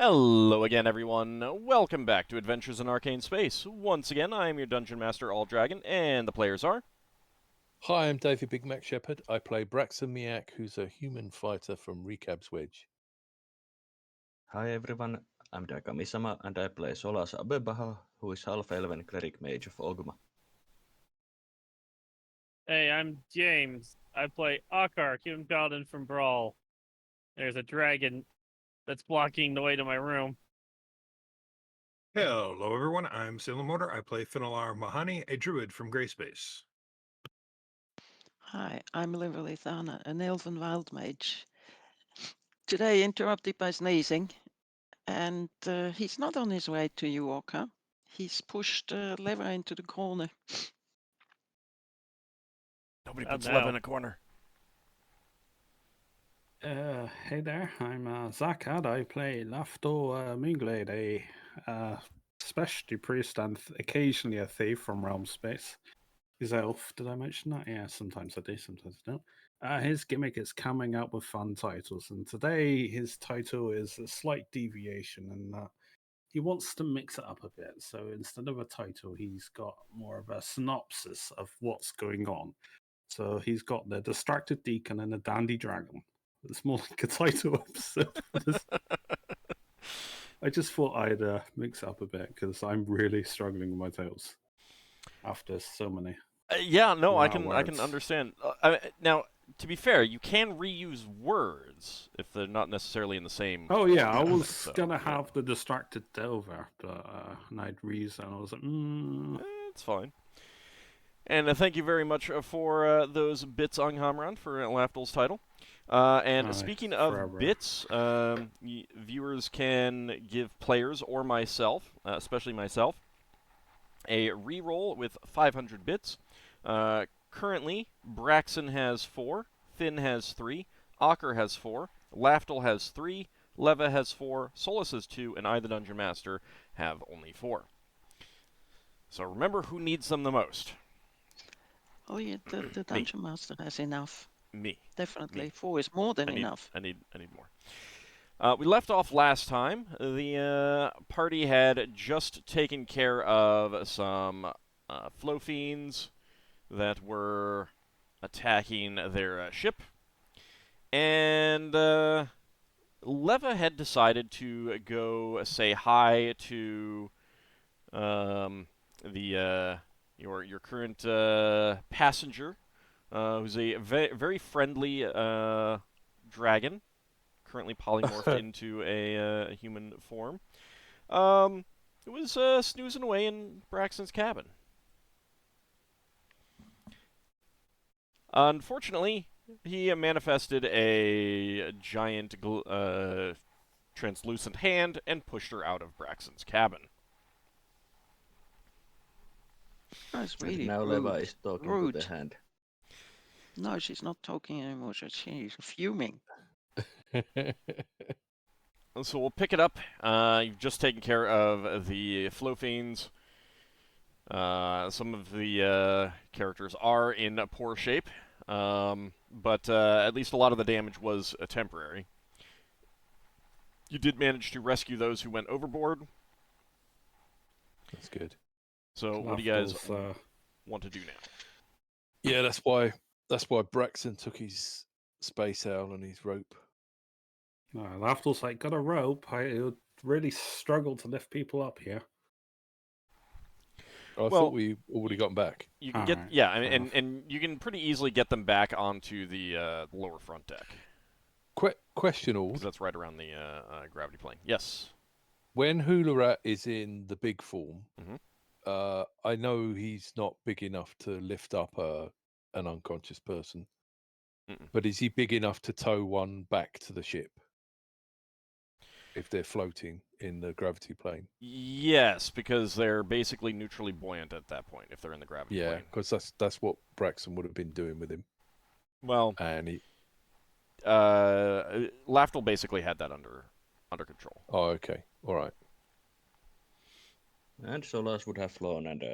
Hello again, everyone. Welcome back to Adventures in Arcane Space. Once again, I am your Dungeon Master, AuldDragon, and the players are... Hi, I'm David Big Mac Shepherd. I play Braxon Miacc, who's a human fighter from Recab's Wedge. Hi everyone, I'm Dakamisama and I play Solas Ebha, who is Half-Elven Cleric Mage of Ogma. Hey, I'm James. I play Ockar, human Paladin from Brawl. There's a dragon that's blocking the way to my room. Hello everyone, I'm Motor. I play Finnel'ar Mohani, a Druid from Grayspace. Hi, I'm Levalithana, an Elven Wild Mage. Today interrupted by sneezing, and he's not on his way to you, Ockar. He's pushed Leva into the corner. Nobody Oh, puts no. Leva in a corner. Hey there, I'm Zakad. I play Lafdul Moonglade, a specialty priest and occasionally a thief from Realm Space. He's elf. Did I mention that? Yeah, sometimes I do, sometimes I don't. His gimmick is coming up with fun titles, and today his title is a slight deviation, and he wants to mix it up a bit. So instead of a title, he's got more of a synopsis of what's going on. So he's got the Distracted Deacon and the Dandy Dragon. It's more like a title episode. I just thought I'd mix it up a bit because I'm really struggling with my titles after so many. Yeah, no, I Wow, can words. understand. Now, to be fair, you can reuse words if they're not necessarily in the same... Oh yeah, I was So, gonna yeah. have the Distracted Delver, but and I'd reuse that. And I was like, It's fine. And thank you very much for those bits, Anghammarand, for Lafdul's title. And Aye, speaking of forever. bits, viewers can give players or myself, especially myself, a reroll with 500 bits. Currently, Braxon has 4, Finn has 3, Ockar has 4, Lafdul has 3, Leva has 4, Solas has 2, and I, the Dungeon Master, have only 4. So remember who needs them the most. Oh yeah, the Dungeon Master has enough. Me. Definitely. Me. 4 is more than enough. I need more. We left off last time. The party had just taken care of some flow fiends that were attacking their ship, and Leva had decided to go say hi to your current passenger, who's a very friendly dragon, currently polymorphed into a human form. It was snoozing away in Braxon's cabin. Unfortunately, he manifested a giant translucent hand and pushed her out of Braxon's cabin. That's And really now rude. Leva is talking Rude. to the hand. No, she's not talking anymore. She's fuming. So we'll pick it up. You've just taken care of the flow fiends. Some of the characters are in poor shape, but at least a lot of the damage was temporary. You did manage to rescue those who went overboard. That's good. So what do you guys Lafdul's, want to do now? Yeah, that's why Braxon took his space owl and his rope. Lafdul's like, got a rope. I would really struggle to lift people up here. I thought we already got him back. You can All get right, yeah, fair enough. and you can pretty easily get them back onto the lower front deck. Question, Because Ald. that's right around the gravity plane. Yes. When Hularat is in the big form, Mhm. I know he's not big enough to lift up an unconscious person. But is he big enough to tow one back to the ship if they're floating in the gravity plane? Yes, because they're basically neutrally buoyant at that point if they're in the gravity Yeah, plane. because that's what Braxon would have been doing with him. Well, And he... Lafdul basically had that under control. Oh, okay. All right. And Solas would have flown and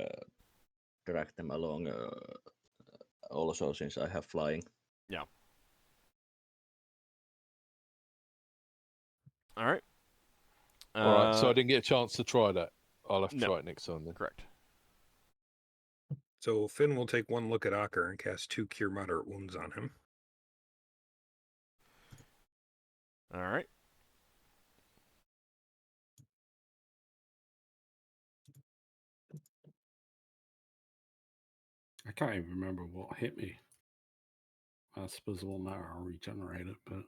dragged them along also since I have flying. Yeah. All right. All right, so I didn't get a chance to try that. I'll have to no. try it next time then. Correct. So Finn will take one look at Ockar and cast 2 Cure Moderate Wounds on him. All right. I can't even remember what hit me. I suppose it won't matter. I'll regenerate it, but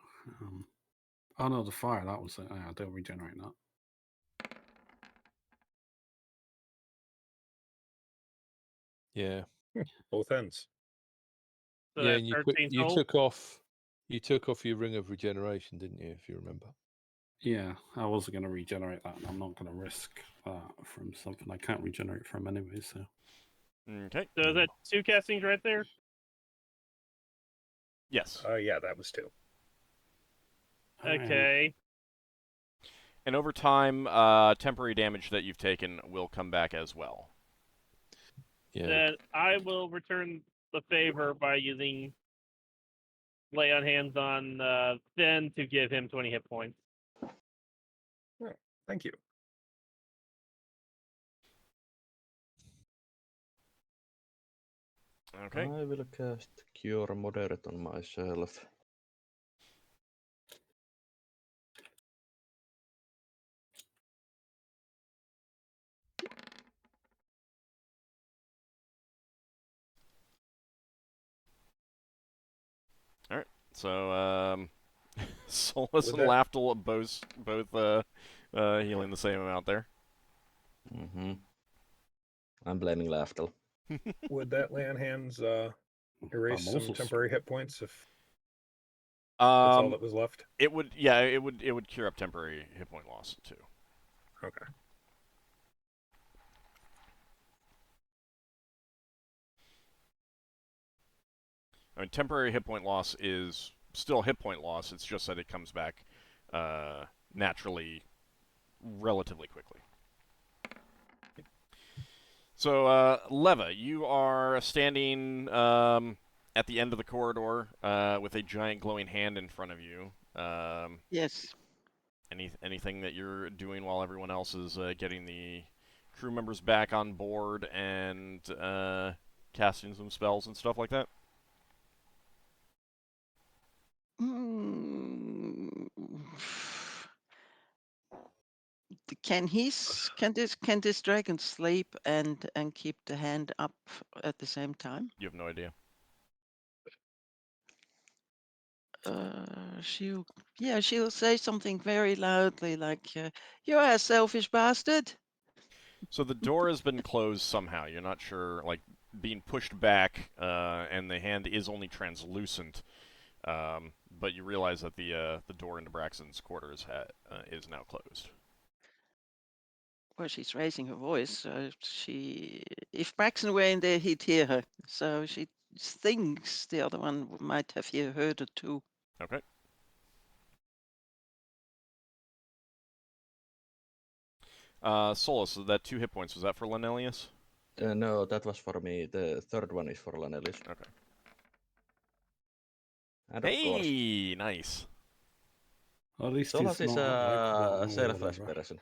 oh no, the fire, that was it. Yeah, they'll regenerate that. Yeah. Both ends. So Yeah, that's and 13 you total? took off your Ring of Regeneration, didn't you, if you remember? Yeah, I wasn't going to regenerate that, and I'm not going to risk that from something I can't regenerate from anyway, so. Okay. So is that 2 castings right there? Yes. Yeah, that was 2. Okay. And over time, temporary damage that you've taken will come back as well. Yeah. Then I will return the favor by using Lay on Hands on Finn to give him 20 hit points. Thank you. Okay. I will cast Cure Moderate on myself. So, Solas With and that- Lafdul both healing the same amount there. Mm-hmm. I'm blaming Lafdul. Would that Lay on Hands erase I'm some also temporary hit points if that's all that was left? It would, yeah, it would cure up temporary hit point loss too. Okay. I mean, temporary hit point loss is still hit point loss. It's just that it comes back naturally, relatively quickly. So, Leva, you are standing at the end of the corridor with a giant glowing hand in front of you. Yes. Anything that you're doing while everyone else is getting the crew members back on board and casting some spells and stuff like that? Mm. Can this dragon sleep and keep the hand up at the same time? You have no idea. She'll say something very loudly like, "You're a selfish bastard." So the door has been closed somehow. You're not sure, like being pushed back, and the hand is only translucent. But you realize that the door into Braxon's quarters is now closed. Well, she's raising her voice, so if Braxon were in there, he'd hear her. So she thinks the other one might have heard her too. Okay. Solas, so that 2 hit points, was that for Lenelius? No, that was for me. The third one is for Lanelis. Okay. And of course, Hey, nice. At least Solas he's is not a like selfless person.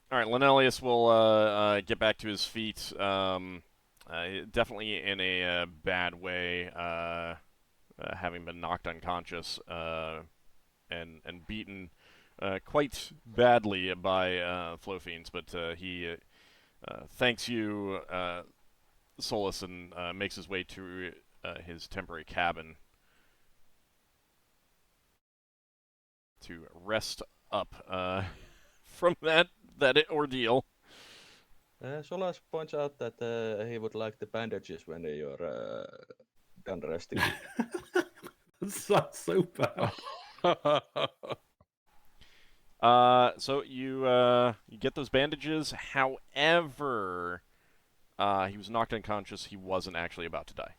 All right, Lenelius will get back to his feet. Definitely in a bad way, having been knocked unconscious and beaten quite badly by Flow Fiends, but he thanks you, Solas, and makes his way to his temporary cabin to rest up from that ordeal. Solas points out that he would like the bandages when you're done resting. That's so bad. So you get those bandages. However, he was knocked unconscious. He wasn't actually about to die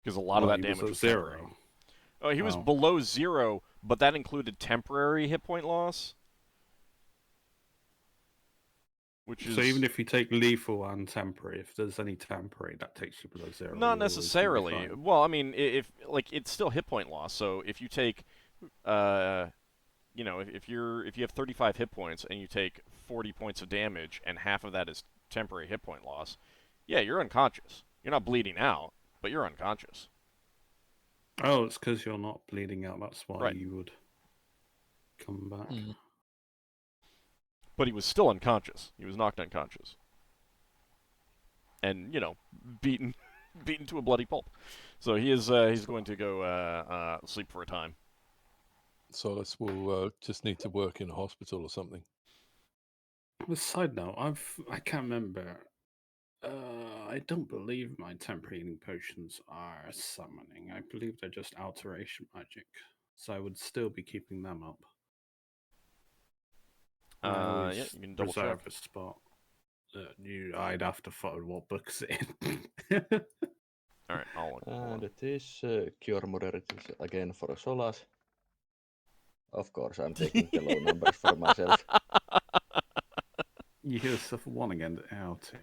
because a lot of that damage was temporary. zero. Oh, he was Wow. below 0, but that included temporary hit point loss. which is So even if you take lethal and temporary, if there's any temporary that takes you below 0, not you're always gonna be necessarily. fine. Well, I mean, if like it's still hit point loss. So if you take, you know, if you have 35 hit points and you take 40 points of damage and half of that is temporary hit point loss, yeah, you're unconscious. You're not bleeding out, but you're unconscious. Oh, it's because you're not bleeding out. That's why Right. you would come back. But he was still unconscious. He was knocked unconscious. And, you know, beaten to a bloody pulp. So he's going to go sleep for a time. Solas will just need to work in a hospital or something. A side note, I can't remember. I don't believe my temporary healing potions are summoning. I believe they're just alteration magic. So I would still be keeping them up. I always Yeah, you can double reserve check. a spot. I'd have to follow what book's in. All right, I'll look. And it is Cure Moderate again for Solas. Of course, I'm taking the low numbers for myself. You hear stuff 1 again. 2, 3.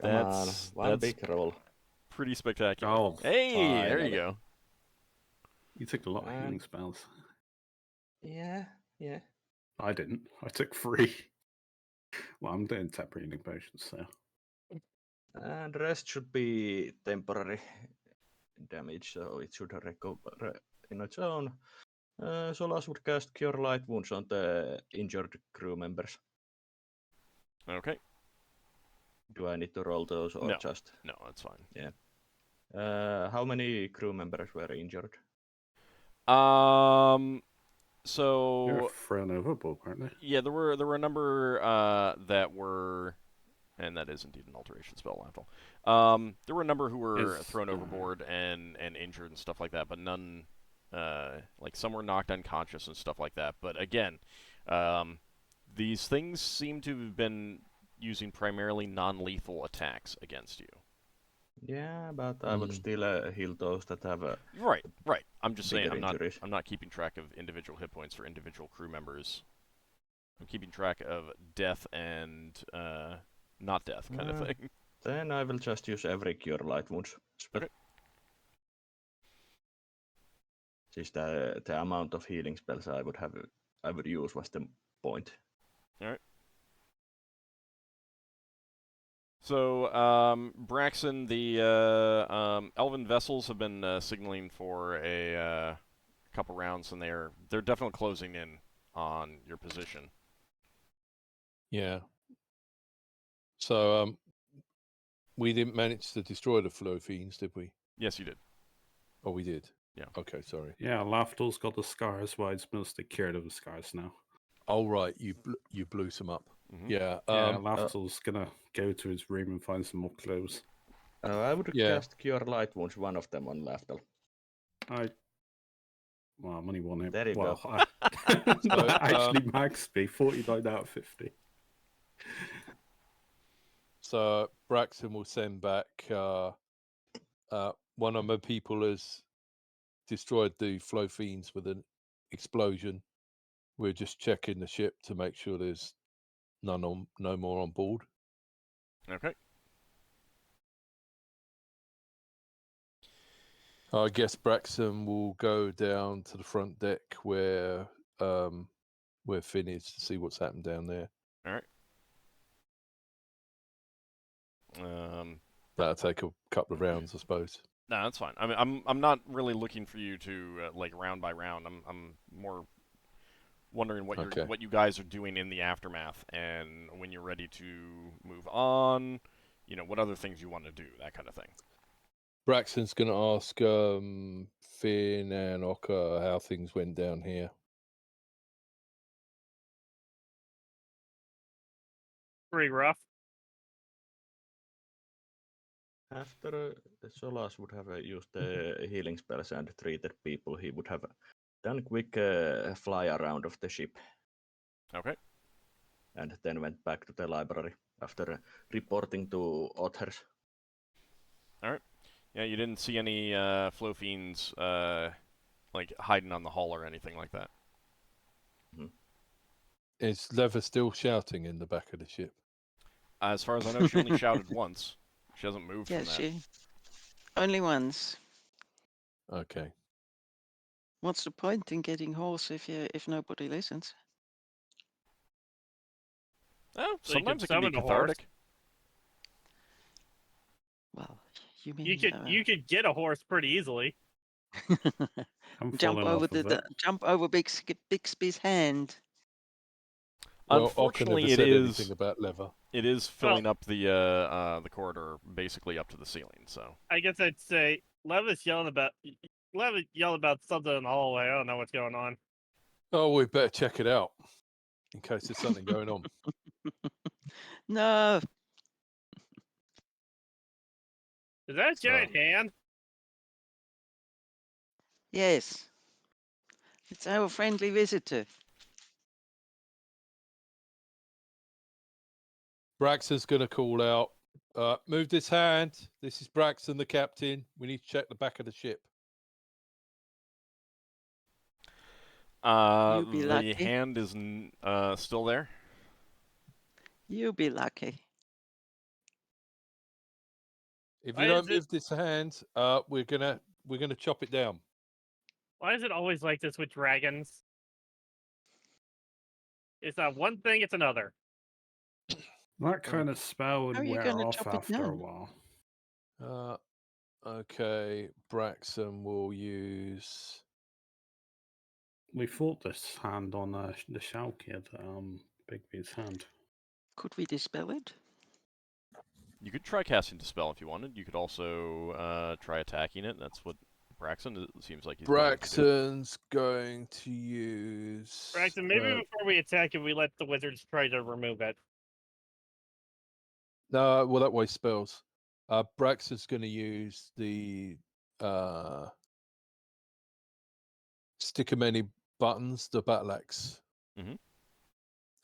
Come on, one that's big roll. pretty spectacular. Oh, hey, there you finally. go. You took a lot of healing spells. Yeah. I didn't. I took 3. Well, I'm doing temporary healing potions, so. And the rest should be temporary damage, so it should recover in its own. Solas would cast Cure Light Wounds on the injured crew members. Okay. Do I need to roll those or No. just? No, that's fine. Yeah. How many crew members were injured? They're So thrown overboard, aren't they? yeah, there were a number that were, and that is indeed an alteration spell, Lafdul. There were a number who were thrown overboard and injured and stuff like that, but none, like some were knocked unconscious and stuff like that. But again, these things seem to have been using primarily non-lethal attacks against you. Yeah, but I would still heal those that have Right. I'm just saying bigger injuries. I'm not keeping track of individual hit points for individual crew members. I'm keeping track of death and not death kind of thing. Then I will just use every Cure Light Wounds spell. Okay. Siis the amount of healing spells I would use was the point. All right. So, Braxon, the Elven vessels have been signaling for a couple rounds, and they're definitely closing in on your position. Yeah. So we didn't manage to destroy the flow fiends, did we? Yes, you did. Oh, we did. Yeah. Okay, sorry. Yeah, Lafdul's got the scars. Well, it's mostly cured of the scars now. Oh, right. You blew some up. Mm-hmm. Yeah. Yeah, Lafdul's gonna go to his room and find some more clothes. I would cast Cure Light Wounds, one of them on Lafdul. Well, I'm only one hit. There you go. That actually maxed me 49 out of 50. So Braxon will send back one of my people has destroyed the flow fiends with an explosion. We're just checking the ship to make sure there's no more on board. Okay. I guess Braxon will go down to the front deck where Finn is to see what's happened down there. All right. That'll take a couple of rounds, I suppose. No, that's fine. I mean, I'm not really looking for you to like round by round. I'm more wondering what you guys are doing in the aftermath, and when you're ready to move on, you know, what other things you want to do, that kind of thing. Braxton's going to ask Finn and Ockar how things went down here. Pretty rough. After Solas would have used the healing spells and treated people, he would have done a quick fly around of the ship. Okay. And then went back to the library after reporting to authors. All right. Yeah, you didn't see any flow fiends like hiding on the hull or anything like that. Mm-hmm. Is Lever still shouting in the back of the ship? As far as I know, she only shouted once. She hasn't moved Yeah, from that. she only once. Okay. What's the point in getting hoarse if nobody listens? Oh, So you sometimes could it can be summon a horse. cathartic. Well, you mean You could get a horse pretty easily. I'm jump falling over off of it. jump over Bixby's hand. Well, Ockar Unfortunately, never it said is anything about Lever. it is filling up the corridor basically up to the ceiling. So I guess I'd say Leva's yelling about something in the hallway. I don't know what's going on. Oh, we better check it out in case there's something going on. No, Is that a giant hand? yes, it's our friendly visitor. Braxon's going to call out, move this hand. This is Braxon, the captain. We need to check the back of the ship. You be the lucky. hand is still there. You be lucky. If Why you don't is it- move this hand, we're gonna chop it down. Why is it always like this with dragons? It's not one thing, it's another. That kind of spell would How are you wear gonna off chop it after a down? while. Okay, Braxon will use. We fought this hand on the Shell Kid, Bigby's hand. Could we dispel it? You could try casting Dispel if you wanted. You could also try attacking it. That's what Braxon seems like he's going to do. Braxton's going to use. Braxton, maybe before we attack it, we let the wizards try to remove it. No, well, that way spells. Braxton's going to use the stick of many buttons, the battle axe. Mhm.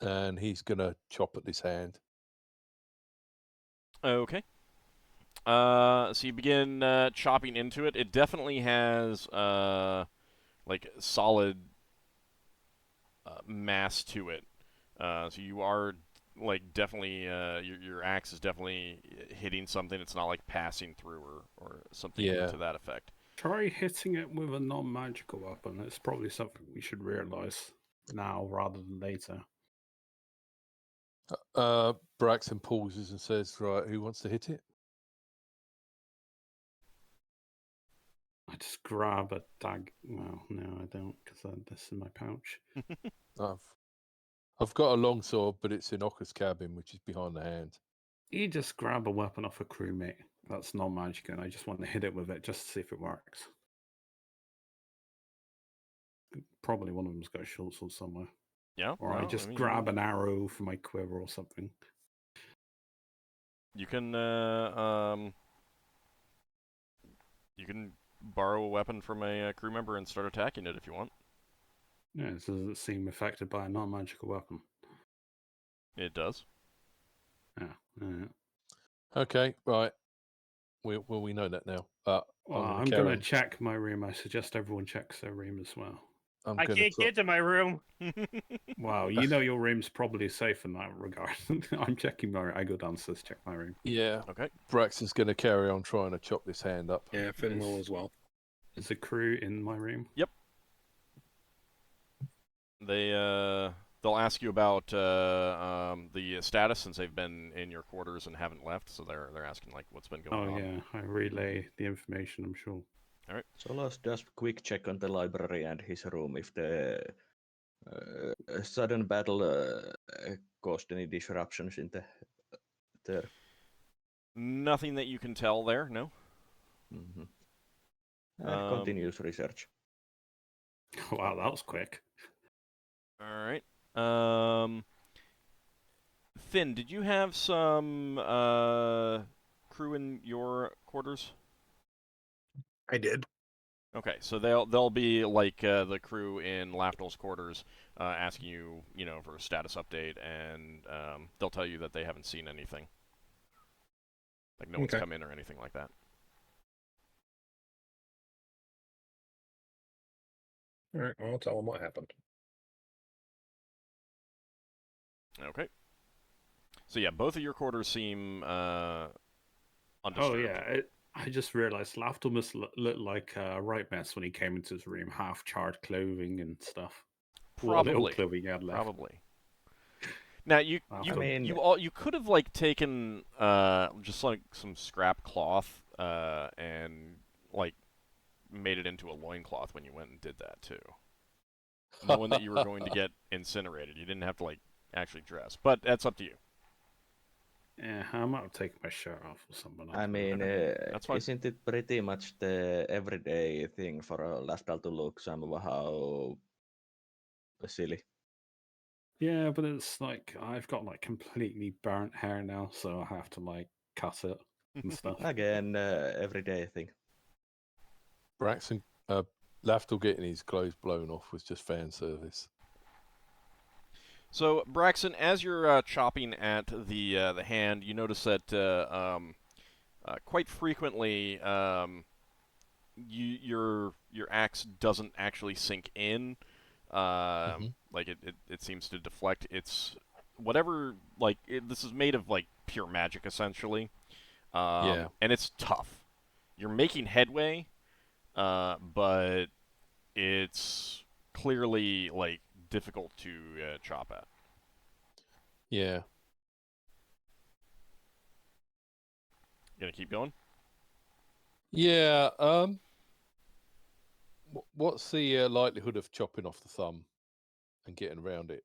And he's going to chop at this hand. Okay. So you begin chopping into it. It definitely has like solid mass to it. So you are like definitely your axe is definitely hitting something. It's not like passing through or something Yeah. to that effect. Try hitting it with a non-magical weapon. It's probably something we should realize now rather than later. Braxton pauses and says, "Right, who wants to hit it?" I just grab a tag. Well, no, I don't, because this is in my pouch. I've got a long sword, but it's in Ockar's cabin, which is behind the hand. You just grab a weapon off a crewmate that's non-magical, and I just want to hit it with it just to see if it works. Probably one of them's got a short sword somewhere. Yeah. Or I well, just mean, grab an arrow from my quiver or something. You can borrow a weapon from a crew member and start attacking it if you want. Yeah, does it seem affected by a non-magical weapon? It does. Yeah. Okay, right. We know that now. Well, I'm carry going to on. check my room. I suggest everyone checks their room as well. I'm I gonna can't get to my room. Wow, you know your room's probably safe in that regard. I'm checking my room. I go downstairs, check my room. Yeah. Okay. Braxton's going to carry on trying to chop this hand up. Yeah, Finn will as well. Is the crew in my room? Yep. They'll ask you about the status since they've been in your quarters and haven't left. So they're asking like what's been going on. Oh yeah, I relay the information. I'm sure. All right. Solas does quick check on the library and his room if the sudden battle caused any disruptions in there. Nothing that you can tell there. No. Mm-hmm. And continues research. Wow, that was quick. All right. Finn, did you have some crew in your quarters? I did. Okay, so they'll be like the crew in Lafdul's quarters, asking you, for a status update, and they'll tell you that they haven't seen anything, like no one's Okay. come in or anything like that. All right, I'll tell them what happened. Okay. So yeah, both of your quarters seem Oh undisturbed. yeah, I just realized Lafdul must look like a right mess when he came into his room, half charred clothing and stuff. What little Probably. clothing he had left. Probably. Now you I mean, you could have like taken just like some scrap cloth and like made it into a loincloth when you went and did that too. Knowing that you were going to get incinerated, you didn't have to like actually dress. But that's up to you. yeah, I might have taken my shirt off or something. I mean, That's fine. isn't it pretty much the everyday thing for a Lafdul to look somehow silly? Yeah, but it's like I've got like completely burnt hair now, so I have to like cut it and stuff. Again, everyday thing. Braxon, Lafdul getting his clothes blown off was just fan service. So Braxon, as you're chopping at the hand, you notice that quite frequently your axe doesn't actually sink in. Like it seems to deflect. It's whatever. Like this is made of like pure magic essentially. Yeah. And it's tough. You're making headway, but it's clearly like difficult to chop at. Yeah. Gonna keep going? Yeah. What's the likelihood of chopping off the thumb and getting around it,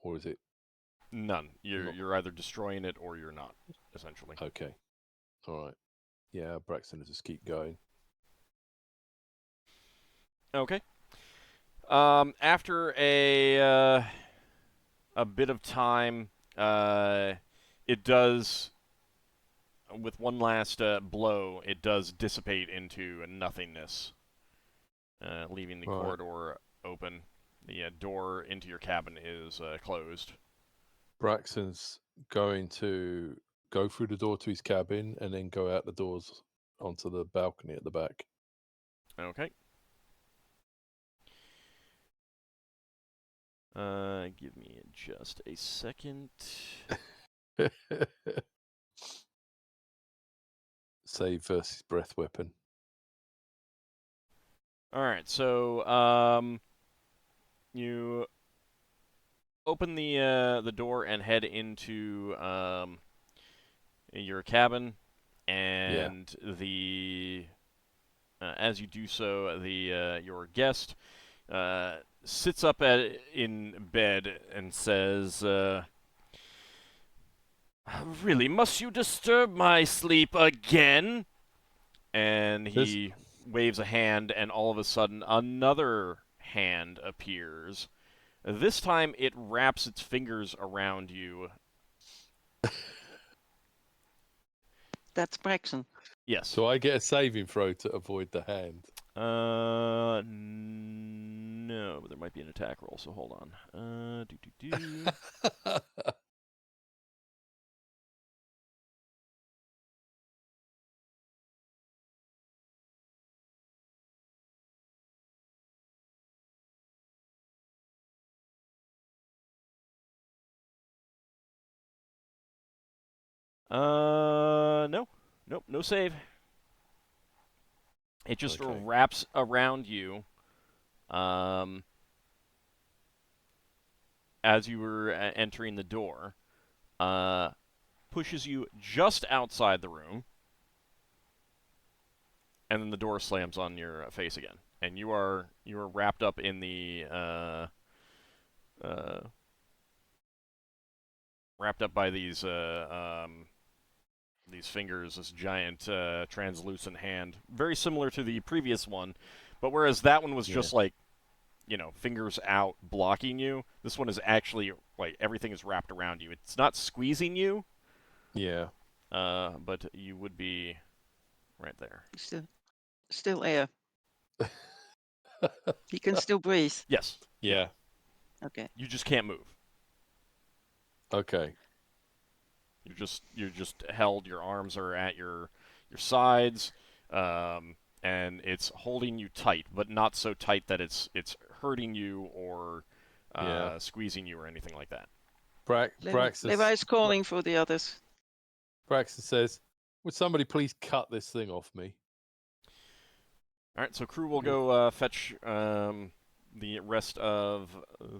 or is it None. Not- You're either destroying it or you're not, essentially. okay? All right. Yeah, Braxton will just keep going. Okay. After a bit of time, it does, with one last blow, it does dissipate into nothingness, leaving the Right. corridor open. The door into your cabin is closed. Braxton's going to go through the door to his cabin and then go out the doors onto the balcony at the back. Okay. Give me just a second. Save versus breath weapon. All right, so you open the door and head into your cabin, and the as you do so, the your guest sits up in bed and says, "Really, must you disturb my sleep again?" And he waves a hand, and all of a sudden, another hand appears. This time, it wraps its fingers around you. That's Braxon. Yes. So I get a saving throw to avoid the hand. No, but there might be an attack roll, so hold on. No. Nope, no save. It just Okay. wraps around you. As you were entering the door, pushes you just outside the room, and then the door slams on your face again, and you are wrapped up in the wrapped up by these fingers, this giant translucent hand, very similar to the previous one, but whereas that one was just like, you know, fingers out blocking you, this one is actually like everything is wrapped around you. It's not squeezing you, but you would be right there. Still air. He can still breathe. Yes. Yeah. Okay. You just can't move. Okay. You're just held. Your arms are at your sides, and it's holding you tight, but not so tight that it's hurting you or squeezing you or anything like that. Braxon Levi is calling for the others. says, "Would somebody please cut this thing off me?" All right, so crew will go fetch the rest of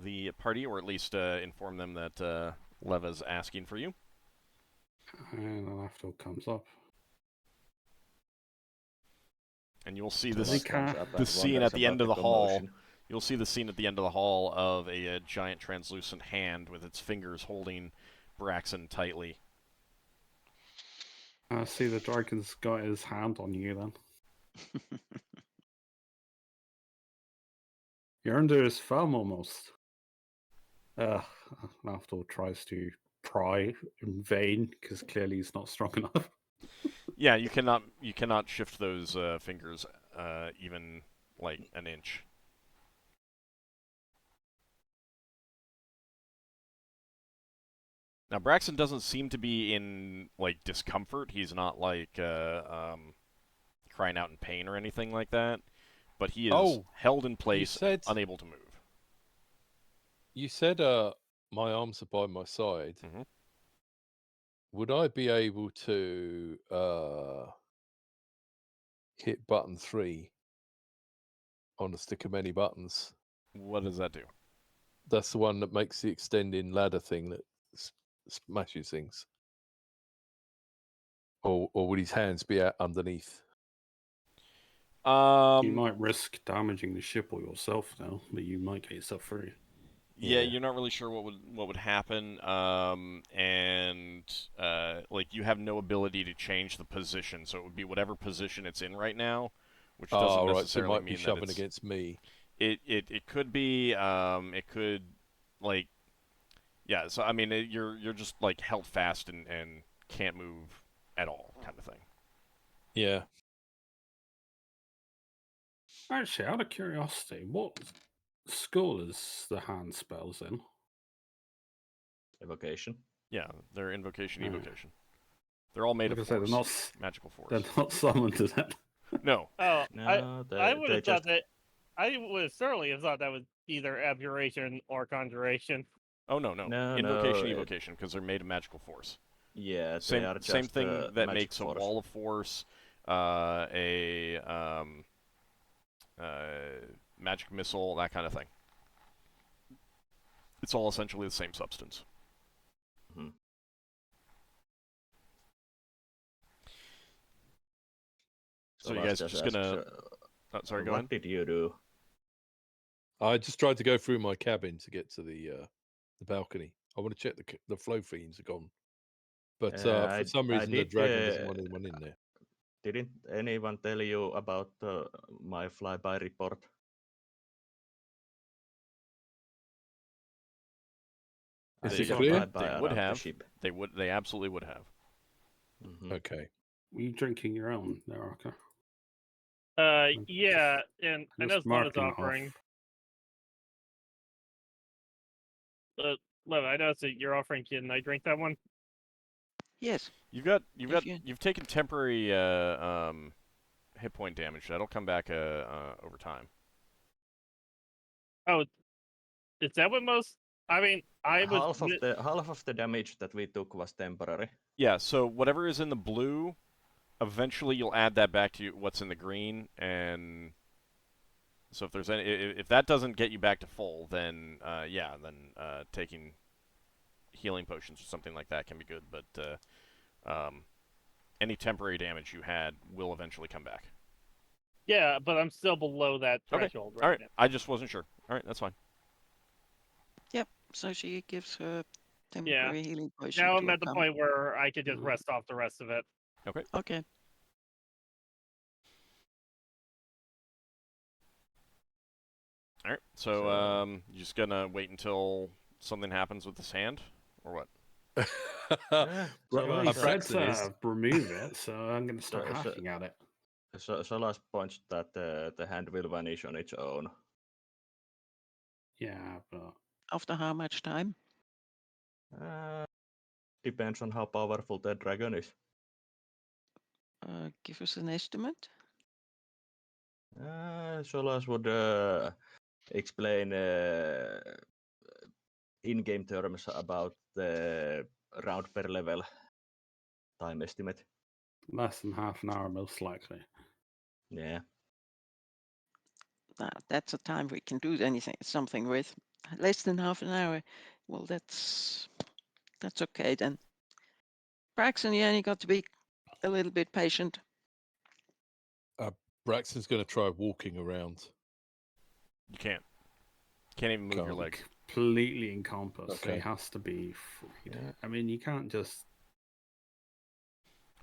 the party, or at least inform them that Leva's asking for you. And the Lafdul comes up. And you'll see Does this he ca- the scene at the end of the hall. You'll see the scene at the end of the hall of a giant translucent hand with its fingers holding Braxon tightly. I see the dragon's got his hand on you then. You're under his thumb almost. Lafdul tries to pry in vain because clearly he's not strong enough. Yeah, you cannot shift those fingers even like an inch. Now Braxon doesn't seem to be in like discomfort. He's not like crying out in pain or anything like that, but he is held in place, unable to move. You said my arms are by my side. Mm-hmm. Would I be able to hit button 3 on a stick of many buttons? What does that do? That's the one that makes the extending ladder thing that smashes things. Or would his hands be out underneath? You might risk damaging the ship or yourself now, but you might get yourself free. Yeah, you're not really sure what would happen, and like you have no ability to change the position, so it would be whatever position it's in right now, which doesn't necessarily so it might mean be shoving that it's, against me. It could be it could like yeah. So I mean you're just like held fast and can't move at all, kind of thing. Yeah. Actually, out of curiosity, what school is the hand spells in? Evocation. Yeah, they're invocation, evocation. They're all made of Like I force, said, they're magical force. They're not summoned to that. No. Oh, No, I would have thought just... that. I would certainly have thought that was either abjuration or conjuration. Oh no, invocation, evocation, because they're made of magical force. Yeah, same they are just same thing that magic makes force. a wall of force, a magic missile, that kind of thing. It's all essentially the same substance. Mm-hmm. So you guys just gonna... sorry, go ahead. What did you do? I just tried to go through my cabin to get to the balcony. I want to check the flow fiends are gone. But for some reason, the dragon doesn't want anyone in there. Didn't anyone tell you about my flyby report? Is it clear? They would have. They absolutely would have. Mm-hmm. Okay. Were you drinking your own there, Ockar? Yeah, and I know Lava's marking it offering. off. Lava, I know you're offering. Can I drink that one? Yes. You've taken temporary hit point damage. That'll come back over time. Oh, is that what most? I mean, half of the damage that we took was temporary. Yeah. So whatever is in the blue, eventually you'll add that back to what's in the green, and so if there's any, if that doesn't get you back to full, then taking healing potions or something like that can be good. But any temporary damage you had will eventually come back. Yeah, but I'm still below that threshold. Okay. All right. Now. I just wasn't sure. All right, that's fine. Yep. So she gives her temporary healing potion. Now I'm at the point where I could just rest off the rest of it. Okay. Okay. All right. So you're just gonna wait until something happens with this hand, or what? Well, he said to remove it, so I'm going to start hacking at it. So Solas points that the hand will vanish on its own. Yeah, but after how much time? Depends on how powerful the dragon is. Give us an estimate. Solas would explain in-game terms about the round per level time estimate. Less than half an hour, most likely. Yeah. That's a time we can do something with. Less than half an hour. Well, that's okay then. Braxon, you only got to be a little bit patient. Braxton's going to try walking around. You can't. Can't even move your Can't. legs. Completely encompassed. Okay. It has to be freed. Yeah. I mean, you can't just.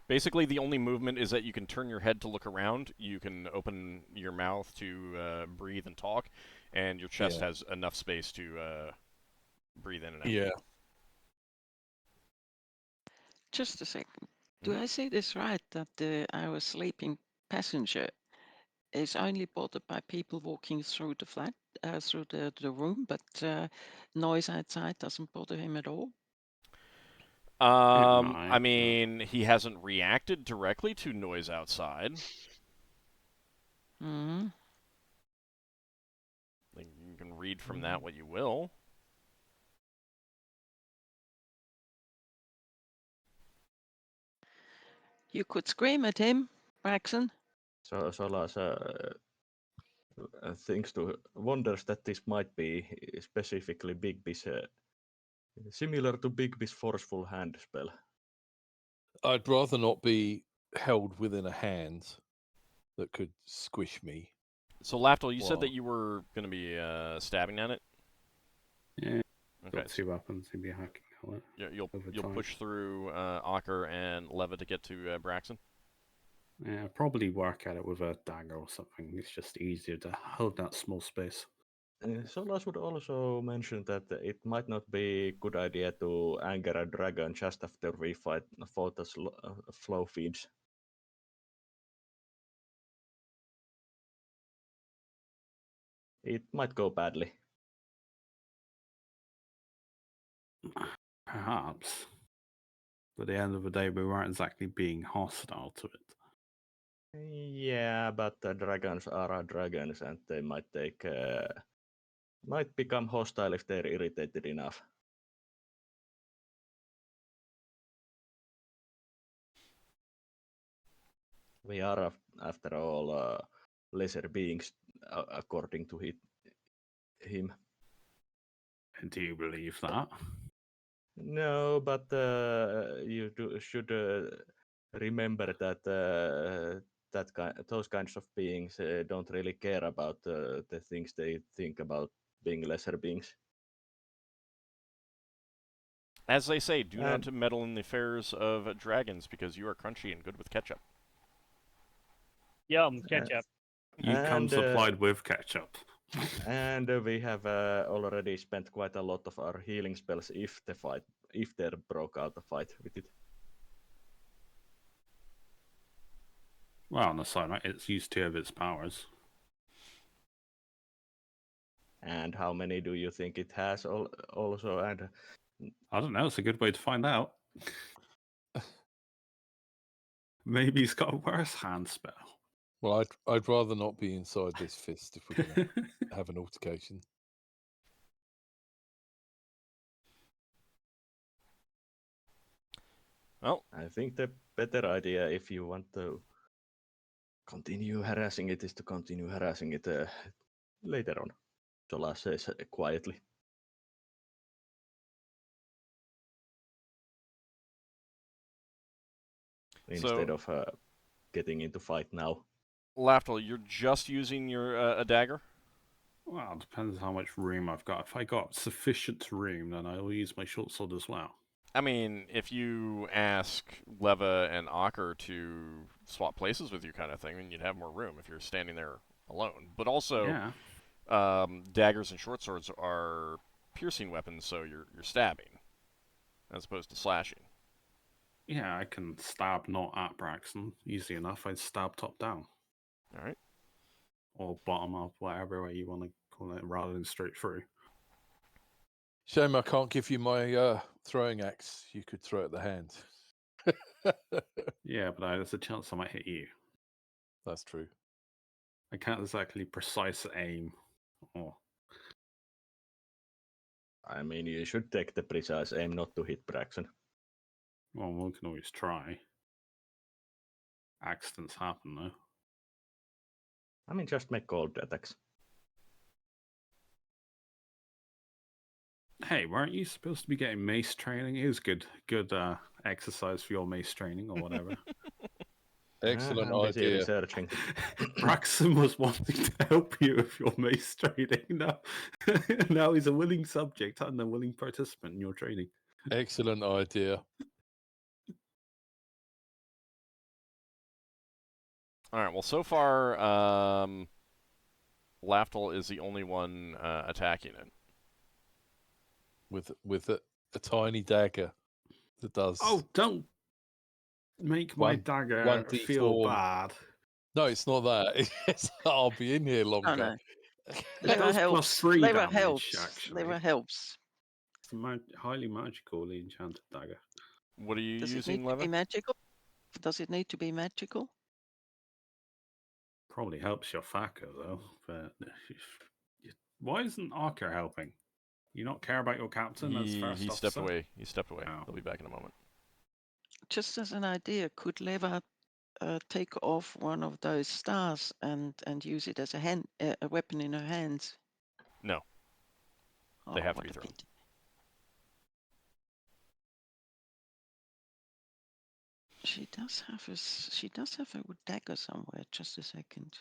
Basically, the only movement is that you can turn your head to look around, you can open your mouth to breathe and talk, and your chest has enough space to breathe in and out. Yeah. Just a second. Do I say this right, that our sleeping passenger is only bothered by people walking through the flat, through the room, but noise outside doesn't bother him at all? I mean, he hasn't reacted directly to noise outside. Mm-hmm. You can read from that what you will. You could scream at him, Braxon. So Solas wonders that this might be specifically Bigby's, similar to Bigby's forceful hand spell. I'd rather not be held within a hand that could squish me. So, Lafdul, you said Wow. that you were going to be stabbing at it? Yeah. Okay. Got 2 weapons. You'd be hacking at it. You'll over you'll time. push through Ockar and Leva to get to Braxon? Yeah, probably work at it with a dagger or something. It's just easier to hold that small space. Solas would also mention that it might not be a good idea to anger a dragon just after we fought the flow feeds. It might go badly. Perhaps. But at the end of the day, we weren't exactly being hostile to it. Yeah, but dragons are dragons, and they might might become hostile if they're irritated enough. We are, after all, lesser beings, according to him. And do you believe that? No, but you should remember that those kinds of beings don't really care about the things they think about being lesser beings. As they say, do And- not meddle in the affairs of dragons, because you are crunchy and good with ketchup. Yum, ketchup. You come And, supplied with ketchup. And we have already spent quite a lot of our healing spells if there broke out a fight with it. Well, on the side, right, it's used 2 of its powers. And how many do you think it has also? And I don't know. It's a good way to find out. Maybe he's got a worse hand spell. Well, I'd rather not be inside this fist if we're going to have an altercation. Well, I think the better idea, if you want to continue harassing it, is to continue harassing it later on. Solas says quietly. Instead of getting into fight now. Lafdul, you're just using your a dagger? Well, it depends how much room I've got. If I got sufficient room, then I will use my short sword as well. I mean, if you ask Leva and Ockar to swap places with you kind of thing, then you'd have more room if you're standing there alone. But also, Yeah. daggers and short swords are piercing weapons, so you're stabbing, as opposed to slashing. Yeah, I can stab not at Braxon. Easy enough. I'd stab top down. Alright. Or bottom up, whatever way you want to call it, rather than straight through. Shame I can't give you my throwing axe. You could throw at the hand. Yeah, but there's a chance I might hit you. That's true. I can't exactly precise aim. Or I mean, you should take the precise aim not to hit Braxon. Well, one can always try. Accidents happen, though. I mean, just make cold attacks. Hey, weren't you supposed to be getting mace training? It was good exercise for your mace training or whatever. Excellent I'm busy idea. researching. Braxon was wanting to help you with your mace training. Now he's a willing subject and a willing participant in your training. Excellent idea. All right. Well, so far, Lafdul is the only one attacking it. With a tiny dagger that does. Oh, don't make my One- dagger 1d4. feel bad. No, it's not that. I'll be in here longer. Oh, no. It Lever does helps. +3 Lever damage, helps. actually. Lever helps. It's a highly magically enchanted dagger. What are you Does it using, need to be Leva? magical? Does it need to be magical? Probably helps your Thacker, though. But why isn't Ockar helping? You not care about your captain as first He stepped officer? away. He stepped away. Oh. He'll be back in a moment. Just as an idea, could Lever take off one of those stars and use it as a weapon in her hands? No. They have to what be a thrown. pity. She does have a wood dagger somewhere. Just a second.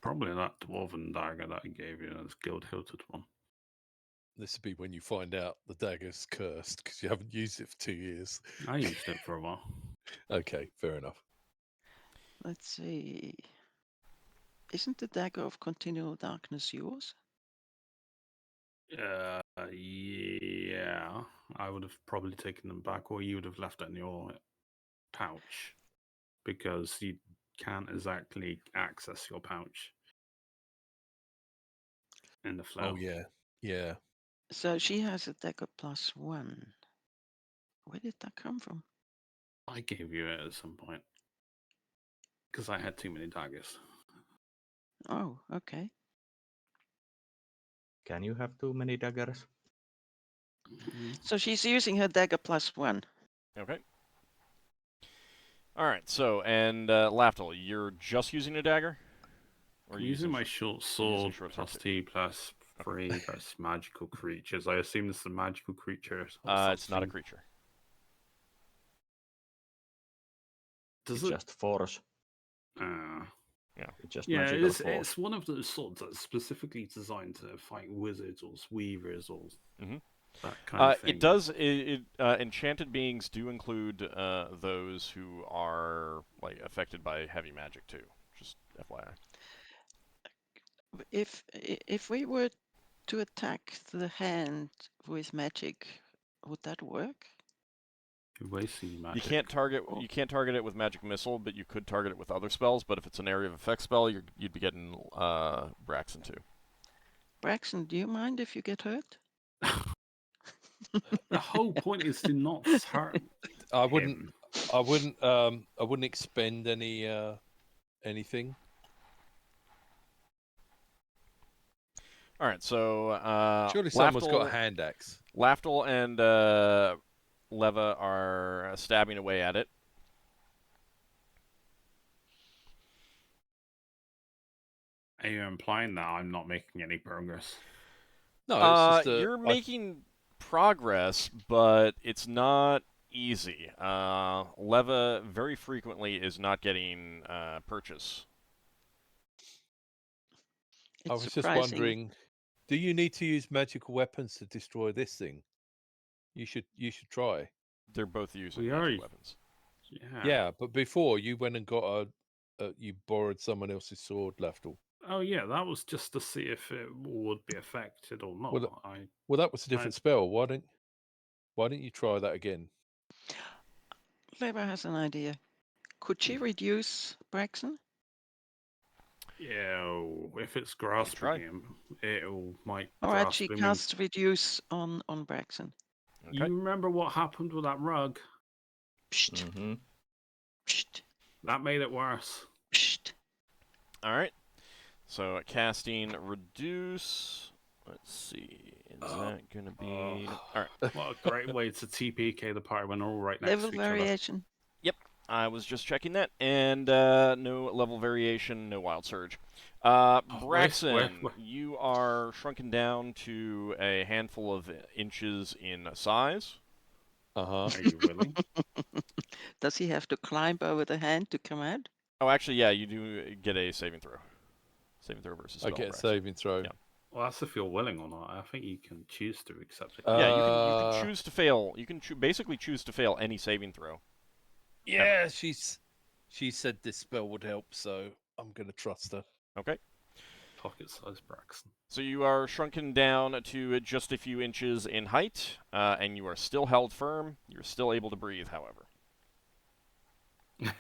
Probably that dwarven dagger that I gave you, that's gilt-hilted one. This would be when you find out the dagger's cursed because you haven't used it for 2 years. I used it for a while. Okay, fair enough. Let's see. Isn't the dagger of continual darkness yours? Yeah, I would have probably taken them back, or you would have left it in your pouch, because you can't exactly access your pouch in the flow. Oh yeah. So she has a dagger +1. Where did that come from? I gave you it at some point because I had too many daggers. Oh, okay. Can you have too many daggers? So she's using her dagger +1. Okay. All right. So, and Lafdul, you're just using a dagger? Or I'm using my short sword short sword plus too? +2 +3 plus magical creatures. I assume this is a magical creature. It's not a something. creature. Does It's it? just force. Yeah. It's just Yeah, magical force. it's one of those swords that's specifically designed to fight wizards or weavers or that kind of thing. It does. Enchanted beings do include those who are affected by heavy magic too. Just FYI. If we were to attack the hand with magic, would that work? You're wasting magic. You can't target it with magic missile, but you could target it with other spells. But if it's an area of effect spell, you'd be getting Braxon too. Braxon, do you mind if you get hurt? The whole point is to not hurt. I wouldn't expend anything. All right, so Surely someone's got a hand axe. Lafdul and Leva are stabbing away at it. Are you implying that I'm not making any progress? No, it's just you're making progress, but it's not easy. Leva very frequently is not getting purchase. It's I was just surprising. wondering, do you need to use magical weapons to destroy this thing? You should try. They're both using We magic are- weapons. Yeah, but before you went and got you borrowed someone else's sword, Lafdul. Oh yeah, that was just to see if it would be affected or not. Well, that was a different spell. Why don't you try that again? Lever has an idea. Could she reduce Braxon? Yeah, if it's grasping him, might. All right, she grasp him casts reduce on Braxon. Okay. You remember what happened with that rug? Psst. Mm-hmm. Psst. That made it worse. Psst. All right. So casting reduce Let's see. Is that going to be... oh. All right. What a great way to TPK the party when they're all right next Level to each other. variation. I was just checking that, and no level variation, no wild surge. Braxon, where- you are shrunken down to a handful of inches in size. Uh-huh. Are you willing? Does he have to climb over the hand to come out? Oh, actually, yeah, you do get a saving throw. Saving throw versus I spell, get a Braxon. saving throw. Yeah. Well, that's if you're willing or not. I think you can choose to accept it. Yeah, you can Uh, choose to fail. You can basically choose to fail any saving throw. Yeah, she said this spell would help, so I'm going to trust her. Okay. Pocket-sized Braxon. So you are shrunken down to just a few inches in height, and you are still held firm. You're still able to breathe, however.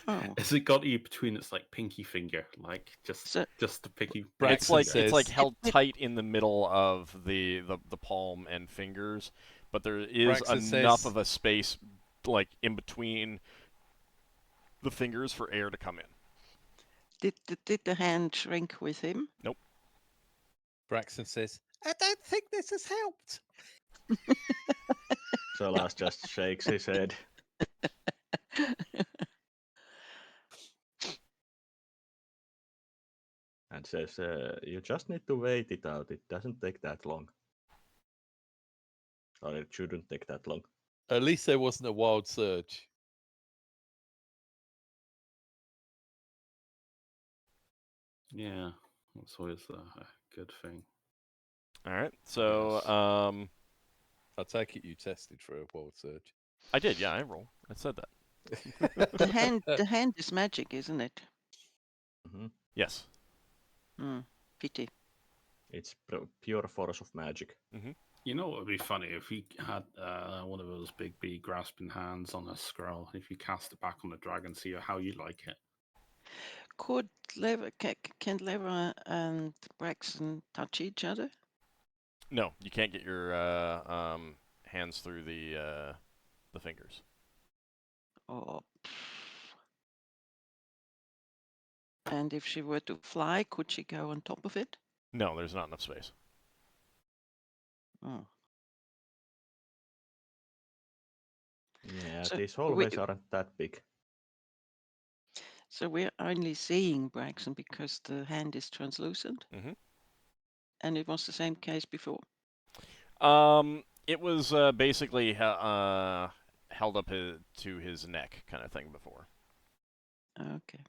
Oh. Has it got you between its like pinky finger, like just So- the pinky? Braxon It's says- like held It- tight in the middle of the palm and fingers, but there is Braxon enough says- of a space like in between the fingers for air to come in. Did the hand shrink with him? Braxon says, I don't think this has helped. Solas just shakes his head. And says, you just need to wait it out. It doesn't take that long. Or it shouldn't take that long. At least there wasn't a wild surge. Yeah, that's always a good thing. All right. So Yes. I take it you tested for a wild surge. I did. Yeah, I roll. I said that. The hand is magic, isn't it? Hmm. Yes. Hmm. Pity. It's pure force of magic. You know what would be funny if you had one of those big bee grasping hands on a scroll. If you cast it back on the dragon, see how you like it. Can Lever and Braxon touch each other? No, you can't get your hands through the fingers. Or and if she were to fly, could she go on top of it? No, there's not enough space. Oh. Yeah, So these we- hallways aren't that big. So we're only seeing Braxon because the hand is translucent? Mhm. And it was the same case before? It was basically held up to his neck, kind of thing before. Okay.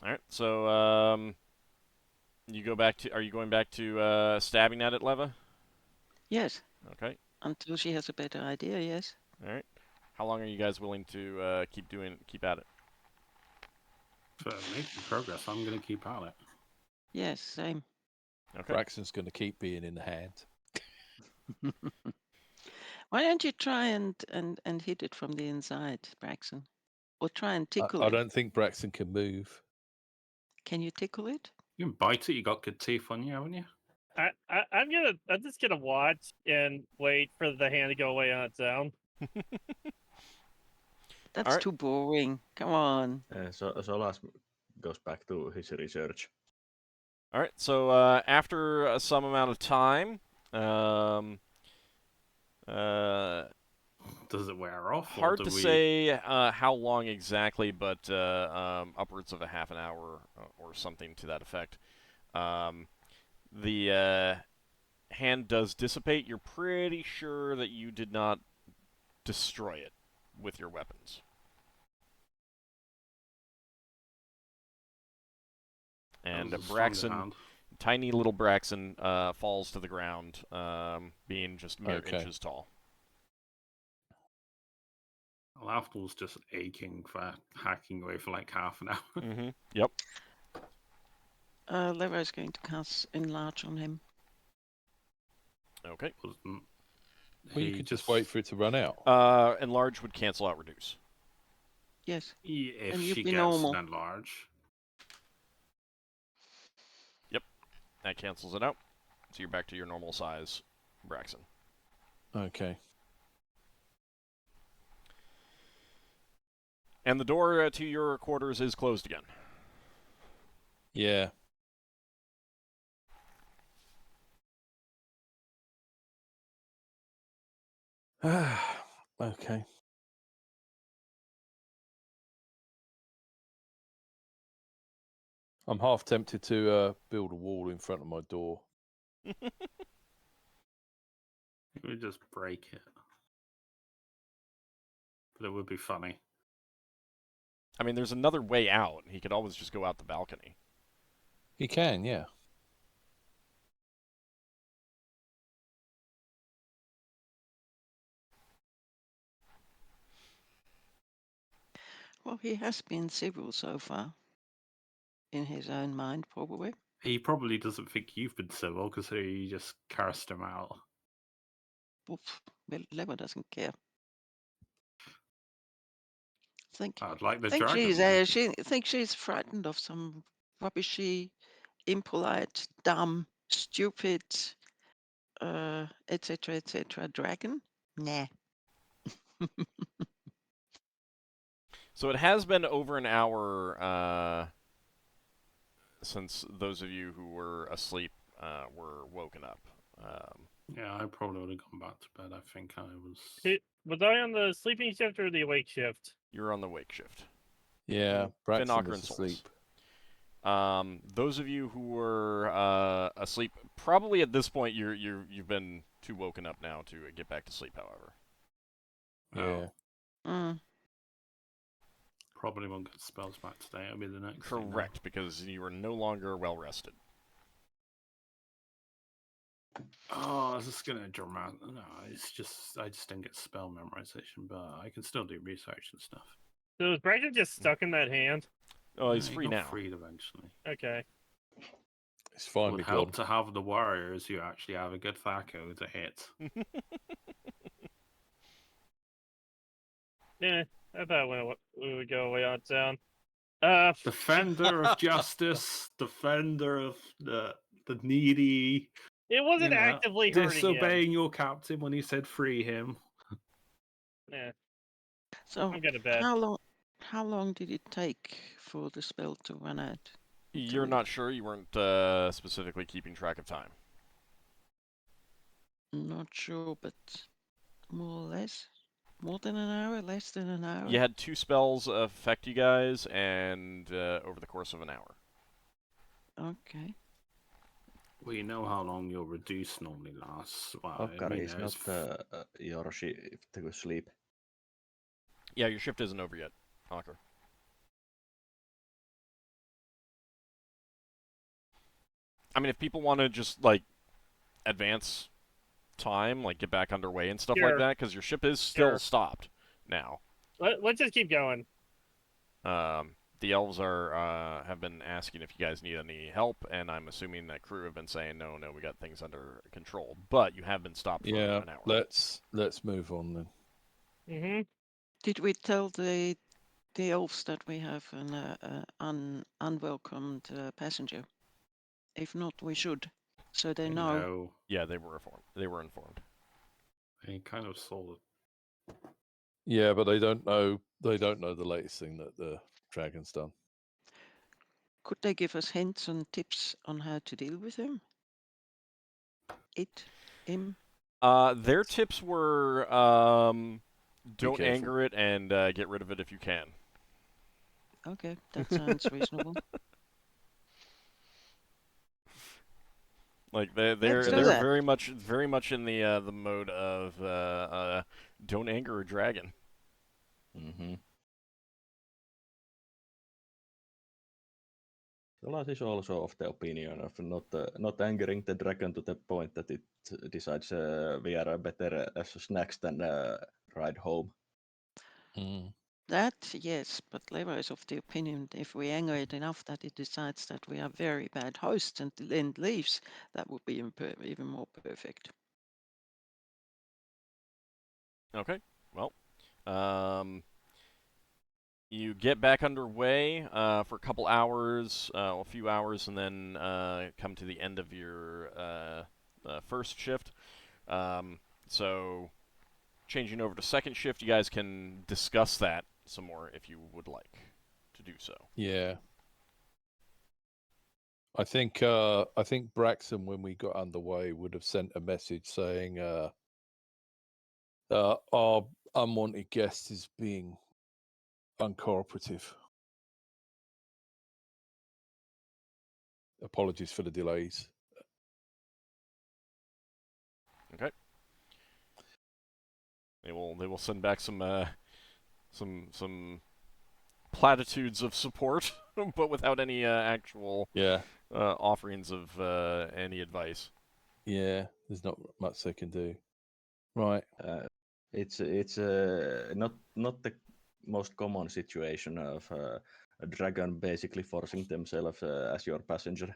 All right. So you go back to. Are you going back to stabbing at it, Leva? Yes, Okay. until she has a better idea, yes. All right. How long are you guys willing to keep at it? For making progress, I'm going to keep at it. Yes, same. Okay. Braxton's going to keep being in the hand. Why don't you try and hit it from the inside, Braxon? Or try and tickle I it. don't think Braxton can move. Can you tickle it? You can bite it. You got good teeth on you, haven't you? I'm just gonna watch and wait for the hand to go away on its own. That's Alright. too boring. Come on. So Solas goes back to his research. All right. So after some amount of time, Does it wear off? or hard do to we... say how long exactly, but upwards of a half an hour or something to that effect. The hand does dissipate. You're pretty sure that you did not destroy it with your weapons. And That was a stronger Braxon, hand. tiny little Braxon, falls to the ground, being just mere Okay. inches tall. Lafdul's just aching for hacking away for like half an hour. Mm-hmm. Yep. Lever is going to cast Enlarge on him. Okay. Wasn't Well, you he could just wait for it to run out. Enlarge would cancel out reduce. Yes. If and you'd she be gets normal. an enlarge. That cancels it out. So you're back to your normal size, Braxon. Okay. And the door to your quarters is closed again. Yeah. Okay. I'm half tempted to build a wall in front of my door. We just break it. But it would be funny. I mean, there's another way out. He could always just go out the balcony. He can, yeah. Well, he has been civil so far. In his own mind, probably. He probably doesn't think you've been civil because he just cursed him out. Oof, well, Lever doesn't care. I'd like the Think dragon. she's frightened of some rubbishy, impolite, dumb, stupid, etc., dragon? Nah. So it has been over an hour since those of you who were asleep were woken up. Yeah, I probably would have gone back to bed. I think I was. Was I on the sleeping shift or the awake shift? You're on the wake shift. Yeah, Braxon Finnel'ar was and Solas. asleep. Those of you who were asleep, probably at this point you've been too woken up now to get back to sleep. However, Yeah. Probably won't get spells back today. It'll be the next thing now. correct, because you are no longer well rested. Oh, is this gonna dramatic? No, it's just I just didn't get spell memorization, but I can still do research and stuff. So is Braxon just stuck in that hand? Oh, he's he free got now. Freed eventually. Okay. It's It finally would help gone. to have the warriors who actually have a good Thaco to hit. Yeah, I thought we would go way on down. Defender of justice, defender of the needy. It wasn't actively hurting him. Disobeying your captain when he said free him. Yeah. So I'm going to bed. how long did it take for the spell to run out? You're not sure. You weren't specifically keeping track of time. Not sure, but more or less. More than an hour, less than an hour. You had 2 spells affect you guys, and over the course of an hour. Okay. We know how long your reduce normally lasts. Well, Ockar we is know not it's your shift to sleep. Yeah, your shift isn't over yet, Ockar. I mean, if people want to just, like, advance time, like, get back underway and stuff like Sure. that, because your ship is still Sure. stopped now. Let's just keep going. The elves have been asking if you guys need any help, and I'm assuming that crew have been saying, no, we got things under control. But you have been stopped for Yeah, an hour. let's move on then. Mm-hmm. Did we tell the elves that we have an unwelcomed passenger? If not, we should, so they know. No, Yeah, they were informed. they kind of saw it. Yeah, but they don't know the latest thing that the dragon's done. Could they give us hints and tips on how to deal with him? Him? Their tips were don't careful. anger it and get rid of it if you can. Okay, that sounds reasonable. Like they're Let's do that. very much in the mode of don't anger a dragon. Mm-hmm. Solas is also of the opinion of not angering the dragon to the point that it decides we are better as snacks than ride home. That, yes, but Lever is of the opinion if we anger it enough that it decides that we are very bad hosts and then leaves, that would be even more perfect. Okay, well, you get back underway for a couple hours, a few hours, and then come to the end of your first shift. So, changing over to second shift, you guys can discuss that some more if you would like to do so. Yeah. I think Braxon, when we got underway, would have sent a message saying our unwanted guest is being uncooperative. Apologies for the delays. Okay. They will send back some platitudes of support, but without any actual offerings of any advice. Yeah, there's not much they can do. Right. It's not the most common situation of a dragon basically forcing themselves as your passenger.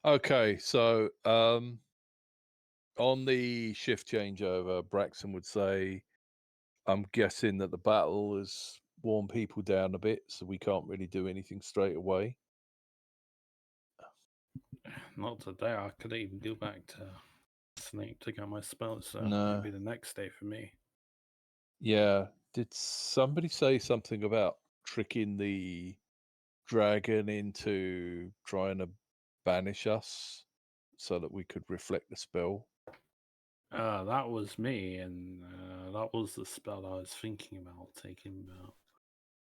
Okay, so on the shift changeover, Braxon would say, I'm guessing that the battle has worn people down a bit, so we can't really do anything straight away. Not today. I could even go back to Snake to get my spells, so No. it'll be the next day for me. Yeah. Did somebody say something about tricking the dragon into trying to banish us so that we could reflect the spell? That was me, and that was the spell I was thinking about taking.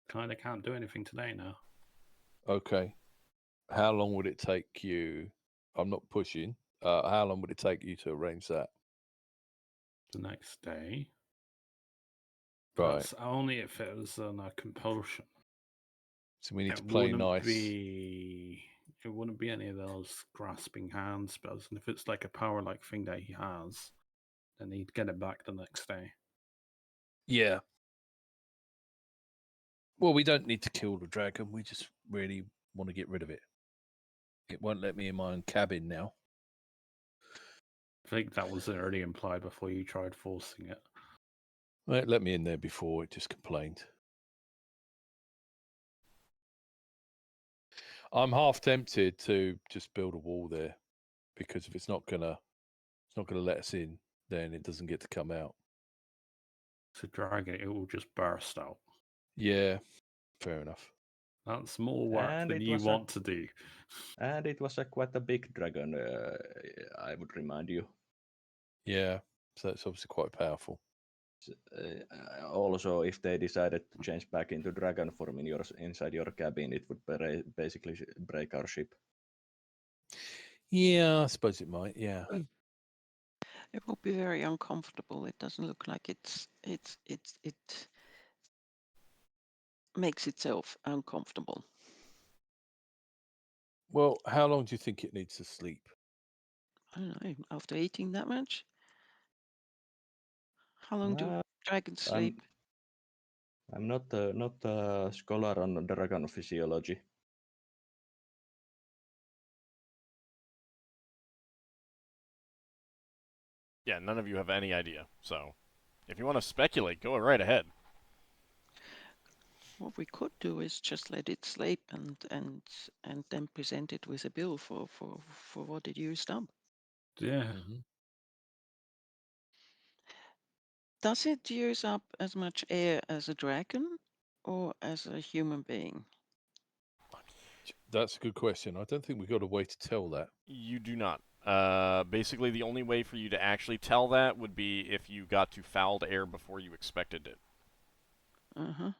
Kind of can't do anything today now. Okay. How long would it take you? I'm not pushing. How long would it take you to arrange that? The next day. Right. That's only if it was on a compulsion. So we need to It play wouldn't nice. It wouldn't be any of those grasping hand spells. And if it's like a power like thing that he has, then he'd get it back the next day. Yeah. Well, we don't need to kill the dragon. We just really want to get rid of it. It won't let me in my own cabin now. I think that was already implied before you tried forcing it. Well, it let me in there before. It just complained. I'm half tempted to just build a wall there, because if it's not gonna let us in, then it doesn't get to come out. To drag it, it will just burst out. Yeah, fair enough. That's more work And than it you was want to do. And it was quite a big dragon, I would remind you. Yeah, so it's obviously quite powerful. Also, if they decided to change back into dragon form inside your cabin, it would basically break our ship. Yeah, I suppose it might. Yeah. It will be very uncomfortable. It doesn't look like it makes itself uncomfortable. Well, how long do you think it needs to sleep? I don't know. After eating that much, how long do dragons sleep? I'm not a scholar on dragon physiology. Yeah, none of you have any idea. So, if you want to speculate, go right ahead. What we could do is just let it sleep and then present it with a bill for what it used up. Yeah. Mm-hmm. Does it use up as much air as a dragon or as a human being? That's a good question. I don't think we've got a way to tell that. You do not. Basically, the only way for you to actually tell that would be if you got to fouled air before you expected it. Uh-huh.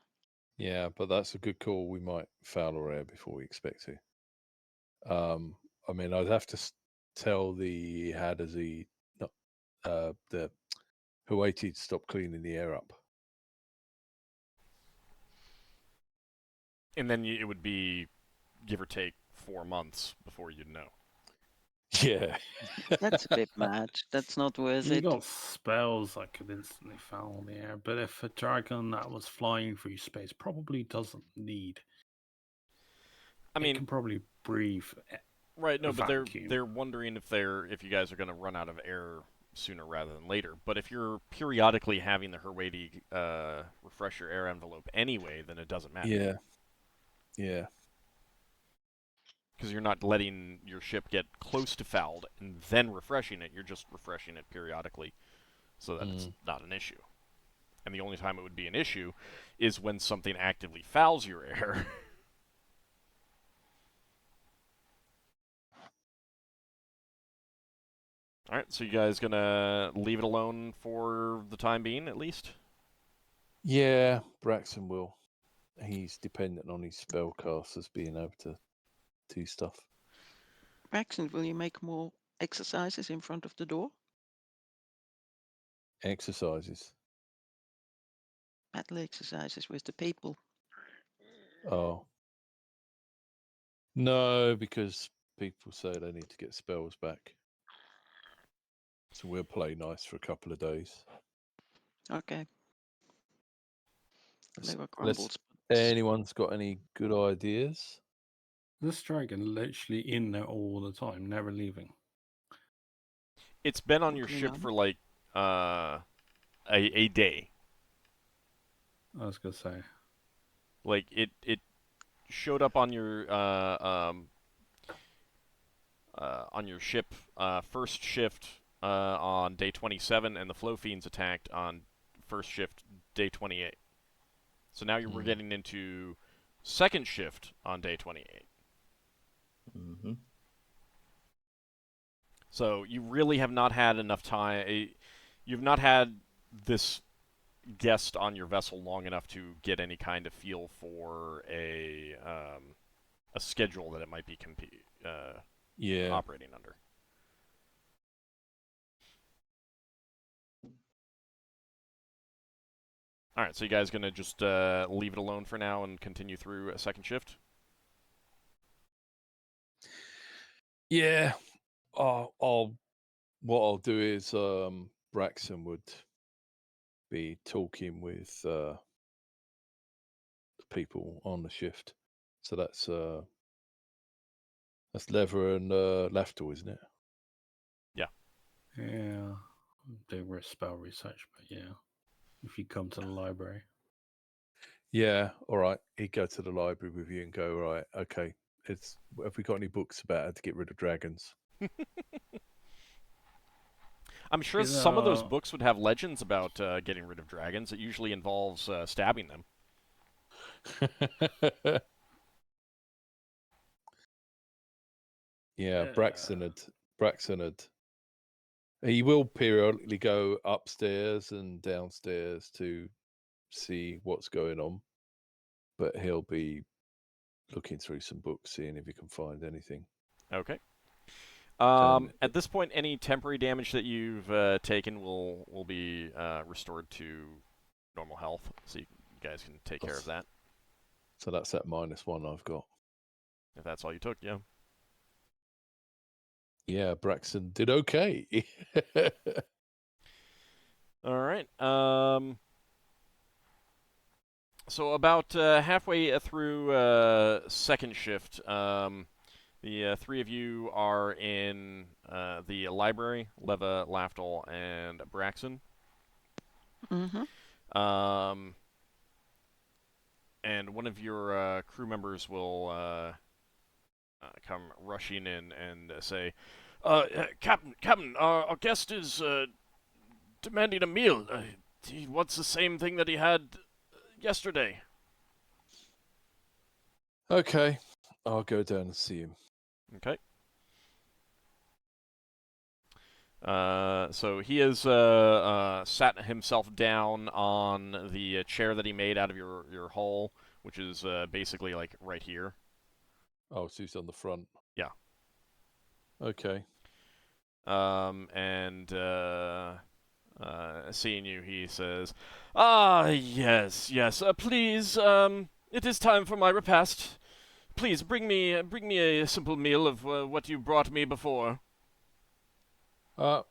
Yeah, but that's a good call. We might foul our air before we expect to. I mean, I'd have to tell the Hadazi, not the Huati, to stop cleaning the air up. And then it would be, give or take, 4 months before you'd know. Yeah. That's a bit mad. That's not worth You it. got spells that could instantly foul the air, but if a dragon that was flying through space probably doesn't need. I mean, it can probably breathe. Right, no, but vacuum. they're wondering if you guys are going to run out of air sooner rather than later. But if you're periodically having the Herwadi refresh your air envelope anyway, then it doesn't matter. Yeah. Yeah. Because you're not letting your ship get close to fouled and then refreshing it. You're just refreshing it periodically, so that it's not an issue. and the only time it would be an issue is when something actively fouls your air. Alright, so you guys gonna leave it alone for the time being, at least? Yeah, Braxon will. He's dependent on his spellcasters being able to do stuff. Braxon, will you make more exercises in front of the door? Exercises. Battle exercises with the people. Oh. No, because people say they need to get spells back. So we'll play nice for a couple of days. Okay. They were Let's, crumbles. anyone's got any good ideas? This dragon literally in there all the time, never leaving. It's been on your Okay, ship now. for like a day. I was gonna say. Like it showed up on your ship first shift on day 27, and the Flow Fiends attacked on first shift day 28. So now we're getting into second shift on day 28. Mm-hmm. So you really have not had enough time. You've not had this guest on your vessel long enough to get any kind of feel for a schedule that it might be operating under. All right, so you guys gonna just leave it alone for now and continue through a second shift? Yeah. What I'll do is Braxon would be talking with the people on the shift. So that's Lever and Lafdul, isn't it? Yeah, doing spell research, but yeah, if you come to the library. Yeah, all right. He'd go to the library with you and go, right, okay, have we got any books about how to get rid of dragons? I'm sure some of those books would have legends about getting rid of dragons. It usually involves stabbing them. Yeah, Braxon had. He will periodically go upstairs and downstairs to see what's going on, but he'll be looking through some books, seeing if he can find anything. Okay. At this point, any temporary damage that you've taken will be restored to normal health, so you guys can take care of that. So that's that -1 I've got. If that's all you took, yeah. Yeah, Braxon did okay. All right. So about halfway through second shift, the three of you are in the library, Leva, Lafdul, and Braxon. Mm-hmm. And one of your crew members will come rushing in and say, Captain, our guest is demanding a meal. He wants the same thing that he had yesterday. Okay, I'll go down and see him. Okay. So he has sat himself down on the chair that he made out of your hull, which is basically like right here. Oh, so he's on the front. Yeah. Okay. And seeing you, he says, "Ah, yes. Please, it is time for my repast. Please bring me a simple meal of what you brought me before."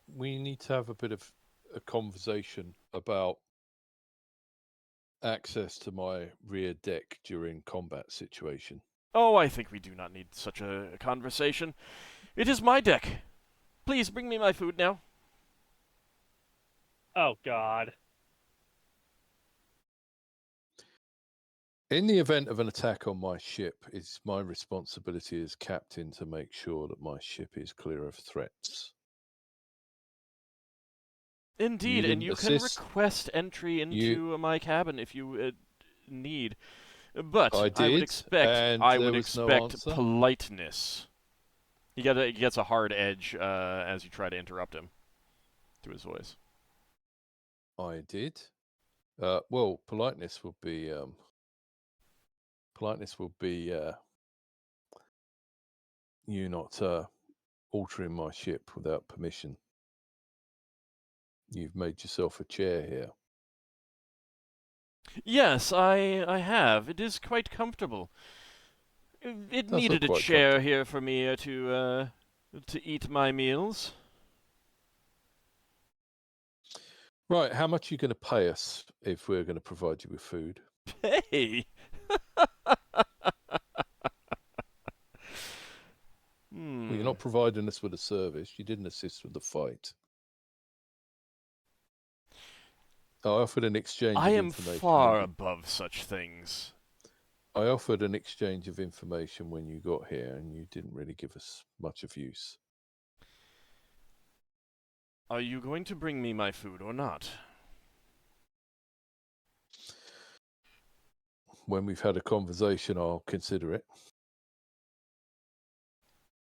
We need to have a bit of a conversation about access to my rear deck during combat situation. Oh, I think we do not need such a conversation. It is my deck. Please bring me my food now. Oh, God. In the event of an attack on my ship, it's my responsibility as captain to make sure that my ship is clear of threats. Indeed, and didn't you can assist. request entry into my cabin if you need. But I I would did, expect and I there would was no expect answer. politeness. He gets a hard edge as you try to interrupt him to his voice. I did. Well, politeness would be you not altering my ship without permission. You've made yourself a chair here. Yes, I have. It is quite comfortable. It That's needed not a quite chair comfortable. here for me to eat my meals. Right, how much are you going to pay us if we're going to provide you with food? Hey. Well, you're not providing us with a service. You didn't assist with the fight. I offered an exchange I of am information. far above such things. I offered an exchange of information when you got here, and you didn't really give us much of use. Are you going to bring me my food or not? When we've had a conversation, I'll consider it.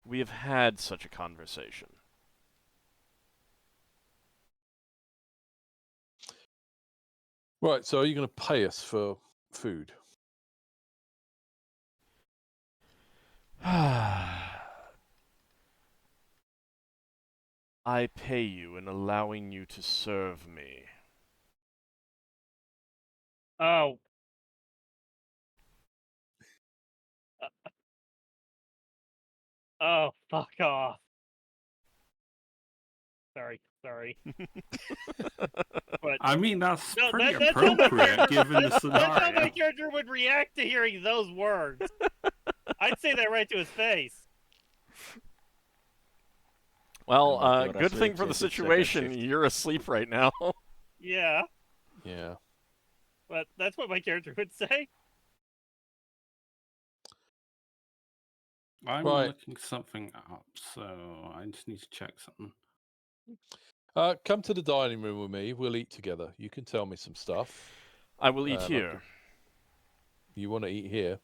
We have had such a conversation. Right, so are you going to pay us for food? I pay you in allowing you to serve me. Oh. Oh, fuck off. Sorry. But I mean, that's no, pretty that's how my appropriate character, given the that's how my scenario. character would react to hearing those words. I'd say that right to his face. Well, And what good you're thing for the asleep, it's second situation, shift. you're asleep right now. Yeah, Yeah. but that's what my character would say. I'm Right. looking something up, so I just need to check something. Come to the dining room with me. We'll eat together. You can tell me some stuff. I will eat And here. You want to eat here?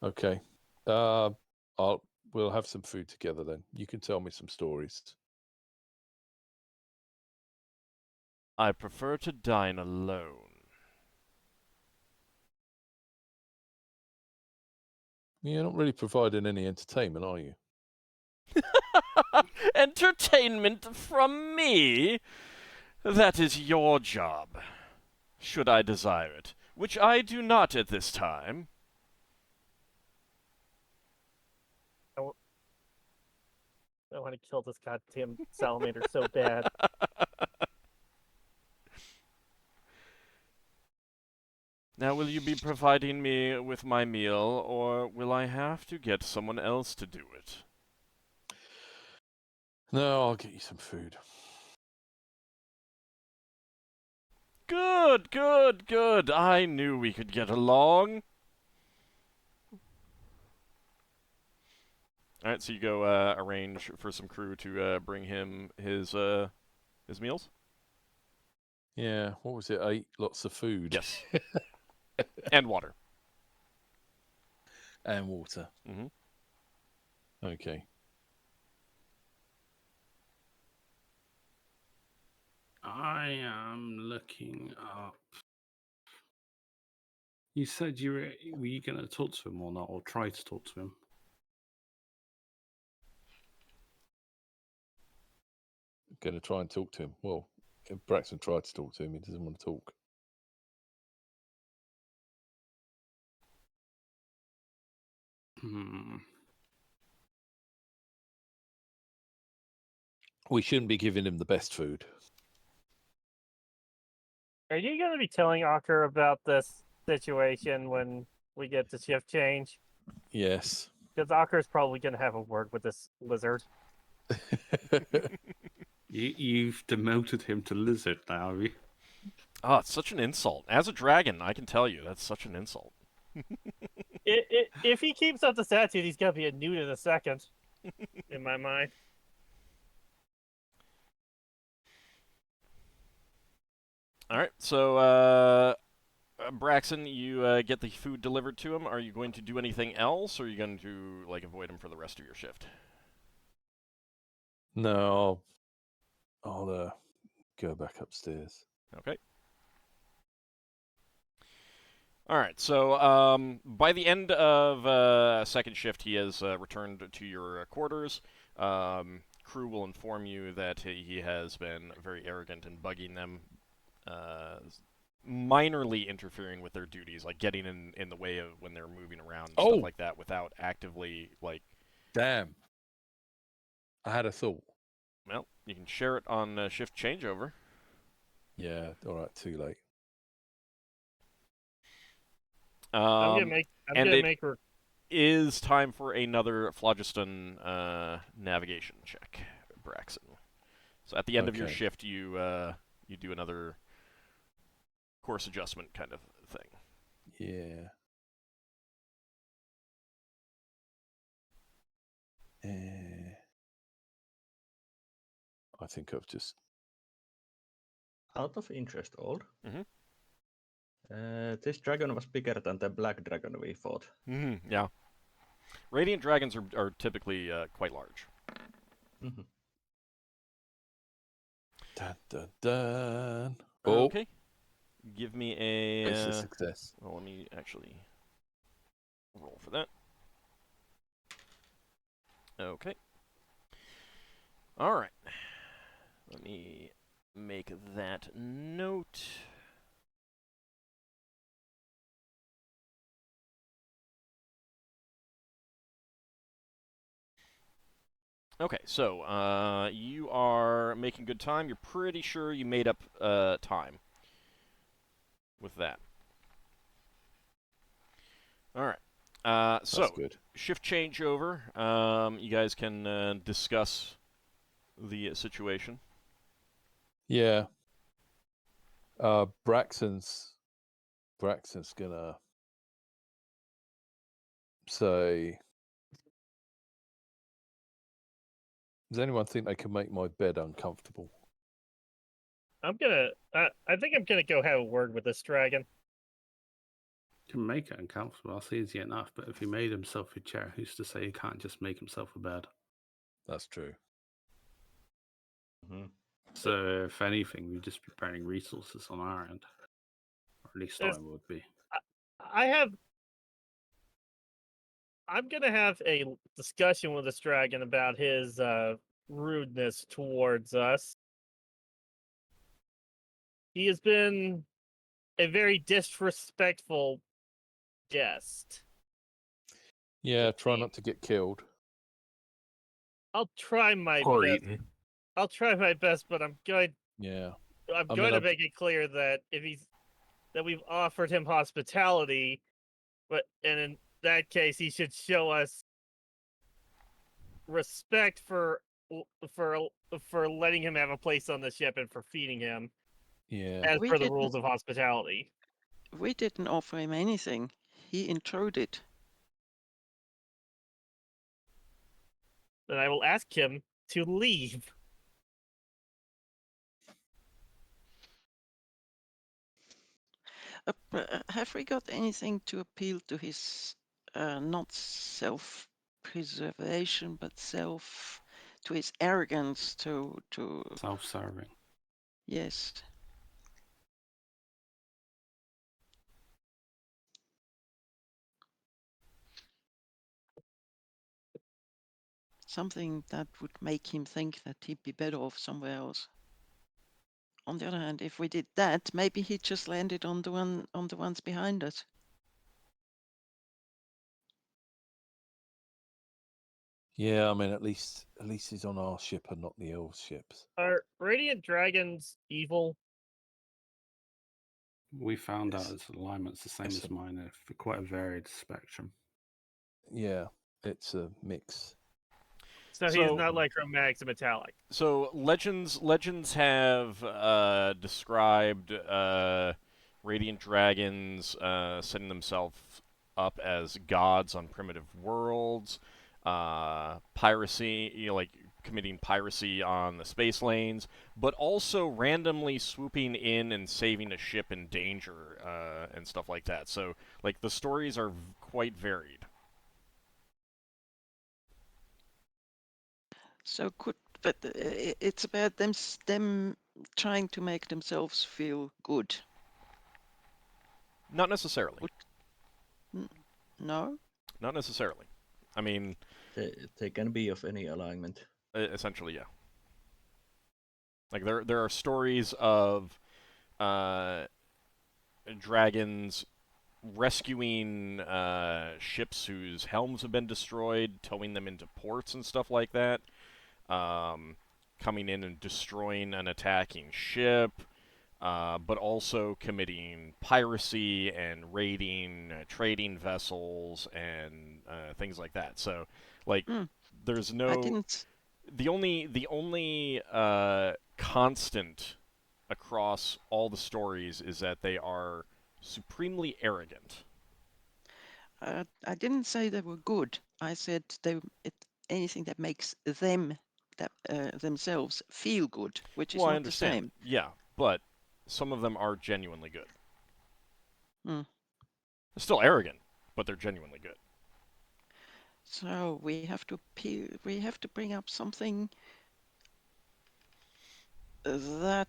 Okay. We'll have some food together then. You can tell me some stories. I prefer to dine alone. You're not really providing any entertainment, are you? Entertainment from me? That is your job, should I desire it, which I do not at this time. I want to kill this goddamn salamander so bad. Now, will you be providing me with my meal, or will I have to get someone else to do it? No, I'll get you some food. Good, good, good. I knew we could get along. Alright, so you go arrange for some crew to bring him his meals? Yeah, what was it? 8 lots of food. Yes. And water. And water. Mm-hmm. Okay. I am looking up. You said were you going to talk to him or not, or try to talk to him? Going to try and talk to him. Well, if Braxon tried to talk to him. He doesn't want to talk. We shouldn't be giving him the best food. Are you going to be telling Ockar about this situation when we get to shift change? Yes. Because Ockar's probably going to have a word with this lizard. You've demoted him to lizard now, have you? Oh, it's such an insult. As a dragon, I can tell you, that's such an insult. If he keeps up the attitude, he's going to be a newt in a second, in my mind. All right, so Braxon, you get the food delivered to him. Are you going to do anything else, or are you going to like avoid him for the rest of your shift? No, I'll go back upstairs. Okay. All right, so by the end of second shift, he has returned to your quarters. Crew will inform you that he has been very arrogant and bugging them, minorly interfering with their duties, like getting in the way of when they're moving around and stuff like that without actively, like... Damn. I had a thought. Well, you can share it on shift changeover. Yeah, all right, too late. I'm gonna make her. Is time for another phlogiston navigation check, Braxon. So at the end of your shift, you do another course adjustment kind of thing. Yeah. I think I've just... Out of interest, Old. Mm-hmm. This dragon was bigger than the black dragon we fought. Mm-hmm, yeah. Radiant dragons are typically quite large. Mm-hmm. Dun, dun, dun. Okay. Give me a... It's a success. Well, let me actually roll for that. Okay. All right. Let me make that note. Okay, so you are making good time. You're pretty sure you made up time with that. All right. So That's good. shift changeover. You guys can discuss the situation. Yeah. Braxon's gonna say, does anyone think they can make my bed uncomfortable? I think I'm gonna go have a word with this dragon. Can make it uncomfortable. That's easy enough. But if he made himself a chair, who's to say he can't just make himself a bed? That's true. Mm-hmm. So if anything, we'd just be burning resources on our end, or at least I would be. I'm gonna have a discussion with this dragon about his rudeness towards us. He has been a very disrespectful guest. Yeah, try not to get killed. I'll try my Or best. eaten. I'll try my best, but I'm going to make it clear that that we've offered him hospitality, and in that case, he should show us respect for letting him have a place on the ship and for feeding him. Yeah. As per the rules of hospitality. We didn't offer him anything. He intruded. Then I will ask him to leave. Have we got anything to appeal to his not self-preservation, but to his arrogance, to Self-serving. Yes. Something that would make him think that he'd be better off somewhere else. On the other hand, if we did that, maybe he just landed on the ones behind us. Yeah, I mean, at least he's on our ship and not the elves' ships. Are radiant dragons evil? We found out his alignment's the same as mine, for quite a varied spectrum. Yeah, it's a mix. So he's not like Mag's metallic. So legends have described radiant dragons setting themselves up as gods on primitive worlds, piracy, like committing piracy on the space lanes, but also randomly swooping in and saving a ship in danger and stuff like that. So, like, the stories are quite varied. So but it's about them trying to make themselves feel good. Not necessarily. No? Not necessarily. I mean, they can be of any alignment. Essentially, yeah. Like there are stories of dragons rescuing ships whose helms have been destroyed, towing them into ports and stuff like that. Coming in and destroying an attacking ship, but also committing piracy and raiding trading vessels and things like that. So, like, there's no. I didn't. The only constant across all the stories is that they are supremely arrogant. I didn't say they were good. I said anything that makes them themselves feel good, which is Well, I not understand. the same. Yeah, but some of them are genuinely good. Mm. They're still arrogant, but they're genuinely good. So we have to bring up something that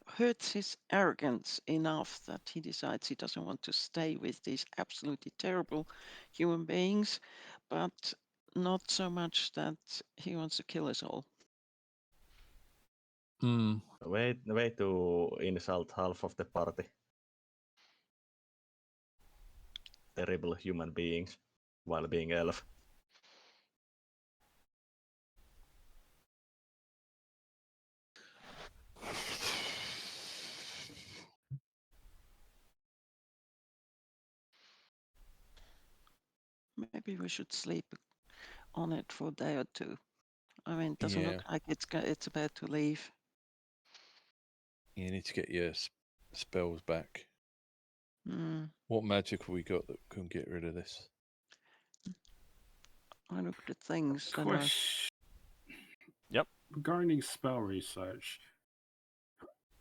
hurts his arrogance enough that he decides he doesn't want to stay with these absolutely terrible human beings, but not so much that he wants to kill us all. Way to insult half of the party. Terrible human beings while being elf. Maybe we should sleep on it for a day or two. I mean, it doesn't look like it's about to leave. You need to get your spells back. What magic have we got that can get rid of this? I looked at things. Question. Yep. Regarding spell research,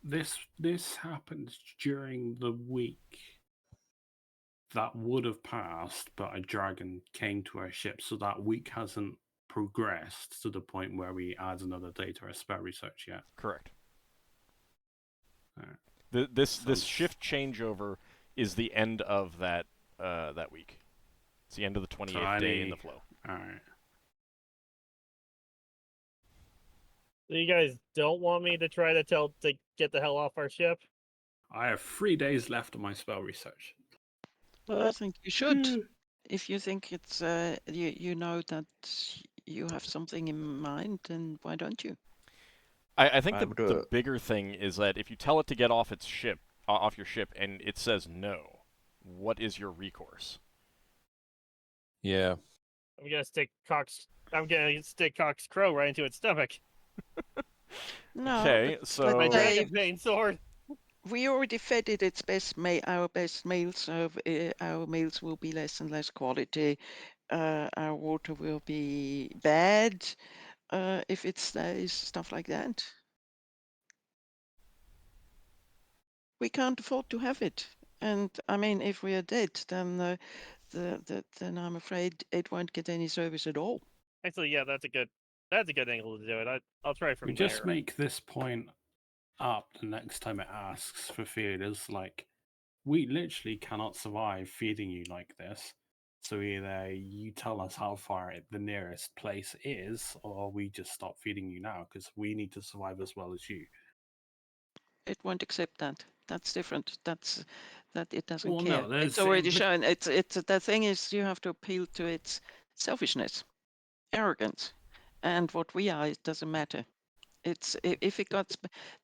this happened during the week that would have passed, but a dragon came to our ship, so that week hasn't progressed to the point where we add another day to our spell research yet. Correct. Right. This shift changeover is the end of that week. It's the end of the 28th day in the flow. All right. So you guys don't want me to try to get the hell off our ship? I have 3 days left of my spell research. Well, I think you should. If you think it's you know that you have something in mind, then why don't you? I think the bigger thing is that if you tell it to get off its ship, off your ship, and it says no, what is your recourse? Yeah. I'm gonna stick Cox's crow right into its stomach. No. Okay, so my dragonbane sword. We already fed it its our best meals, so our meals will be less and less quality. Our water will be bad if it stays, stuff like that. We can't afford to have it. And I mean, if we are dead, then then I'm afraid it won't get any service at all. Actually, yeah, that's a good angle to do it. I'll try from we there. Just make this point up the next time it asks for feeders. Like, we literally cannot survive feeding you like this. So either you tell us how far the nearest place is, or we just stop feeding you now because we need to survive as well as you. It won't accept that. That's different. That it doesn't Well, care. no, it's already shown. It's the thing is you have to appeal to its selfishness, arrogance, and what we are. It doesn't matter. It's if it got.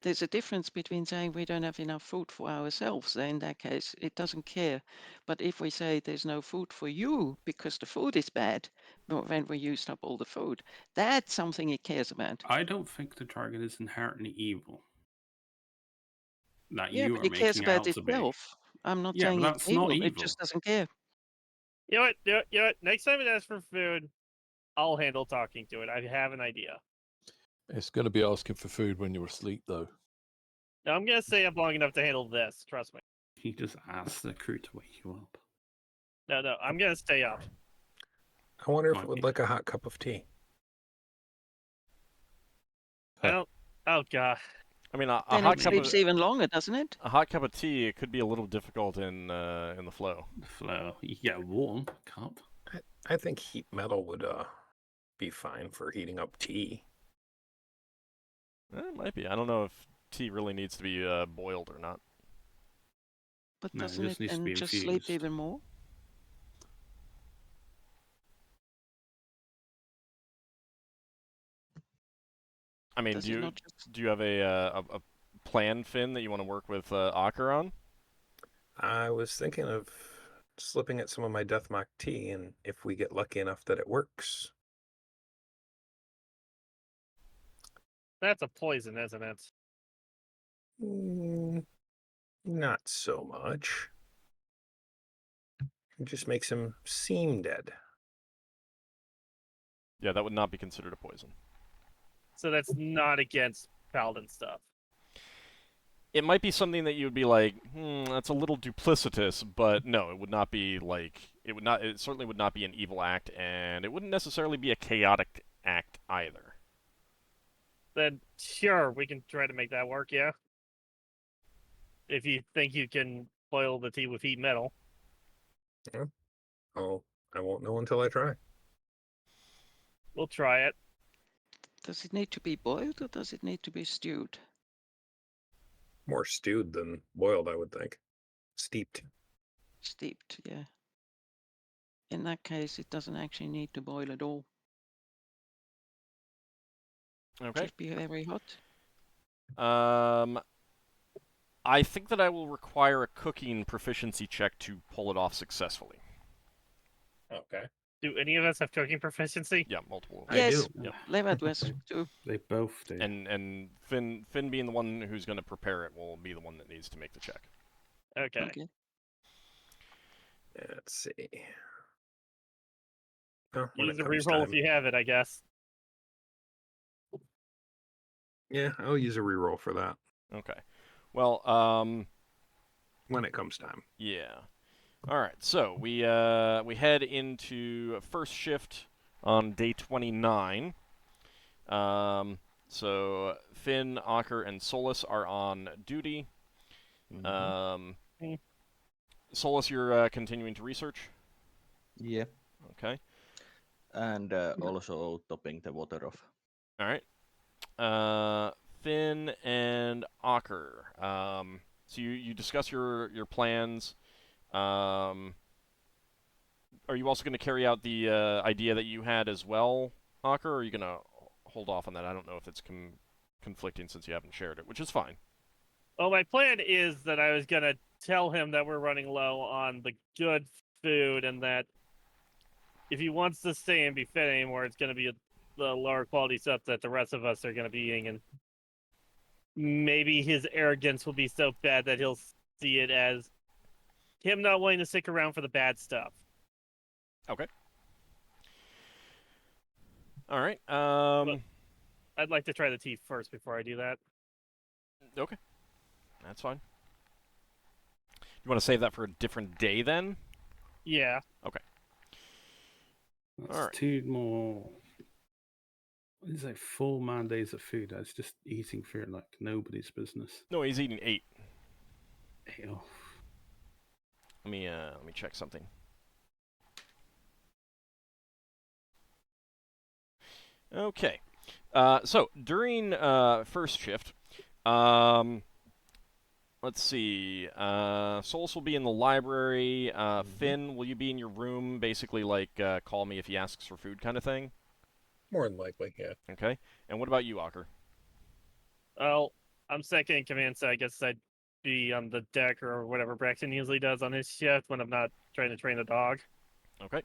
There's a difference between saying we don't have enough food for ourselves. In that case, it doesn't care. But if we say there's no food for you because the food is bad, when we used up all the food, that's something it cares about. I don't think the dragon is inherently evil. That Yeah, you but are it cares making about out to be. itself. I'm not Yeah, saying but it's that's not evil. It evil. just doesn't care. You know what? Next time it asks for food, I'll handle talking to it. I have an idea. It's going to be asking for food when you're asleep, though. Now, I'm gonna stay up long enough to handle this. Trust me. He just asked the crew to wake you up. No, I'm gonna stay up. I wonder if it Okay. would like a hot cup of tea. I don't. Oh god. I mean, a Then hot it cup sleeps of even longer, doesn't it? a hot cup of tea, it could be a little difficult in the flow. Flow. You get a warm cup. I think heat metal would be fine for heating up tea. It might be. I don't know if tea really needs to be boiled or not. But No, it doesn't it just needs to then be just sleep infused. even more? I mean, Does do it you not just... do you have a plan, Finn, that you want to work with Ockar on? I was thinking of slipping at some of my Deathmark tea, and if we get lucky enough that it works. That's a poison, isn't it? Not so much. It just makes him seem dead. Yeah, that would not be considered a poison. So that's not against Paladin stuff. It might be something that you would be like, that's a little duplicitous, but no, it would not be like it certainly would not be an evil act, and it wouldn't necessarily be a chaotic act either. Then sure, we can try to make that work, yeah. If you think you can boil the tea with heat metal. Oh, I won't know until I try. We'll try it. Does it need to be boiled or does it need to be stewed? More stewed than boiled, I would think. Steeped. Steeped, yeah. In that case, it doesn't actually need to boil at all. Okay. Just be very hot. I think that I will require a cooking proficiency check to pull it off successfully. Okay. Do any of us have cooking proficiency? Yeah, multiple. I Yes, do. Yep. Levat was too. They both do. And Finn being the one who's going to prepare it will be the one that needs to make the check. Okay. Okay. Let's see. Oh, when Use it a comes reroll if time. you have it, I guess. Yeah, I'll use a reroll for that Okay. Well, when it comes time. yeah. All right. So we head into first shift on day 29. So Finn, Ockar, and Solas are on duty. Solas, you're continuing to research. Yeah. Okay. And also topping the water off. All right. Finn and Ockar. So you discuss your plans. Are you also going to carry out the idea that you had as well, Ockar, or are you going to hold off on that? I don't know if it's conflicting since you haven't shared it, which is fine. Well, my plan is that I was going to tell him that we're running low on the good food and that if he wants to stay and be fed anymore, it's going to be the lower quality stuff that the rest of us are going to be eating. And maybe his arrogance will be so bad that he'll see it as him not wanting to stick around for the bad stuff. Okay. All right. I'd like to try the tea first before I do that. Okay. That's fine. You want to save that for a different day then? Yeah. Okay. That's Alright. 2 more. What is it? 4 man days of food. That's just eating food like nobody's business. No, he's eating 8. Ew. Let me check something. Okay. So during first shift, let's see. Solas will be in the library. Finn, will you be in your room? Basically, like call me if he asks for food, kind of thing. More than likely, yeah. Okay. And what about you, Ockar? Well, I'm second in command, so I guess I'd be on the deck or whatever Braxon usually does on his shift when I'm not trying to train a dog. Okay.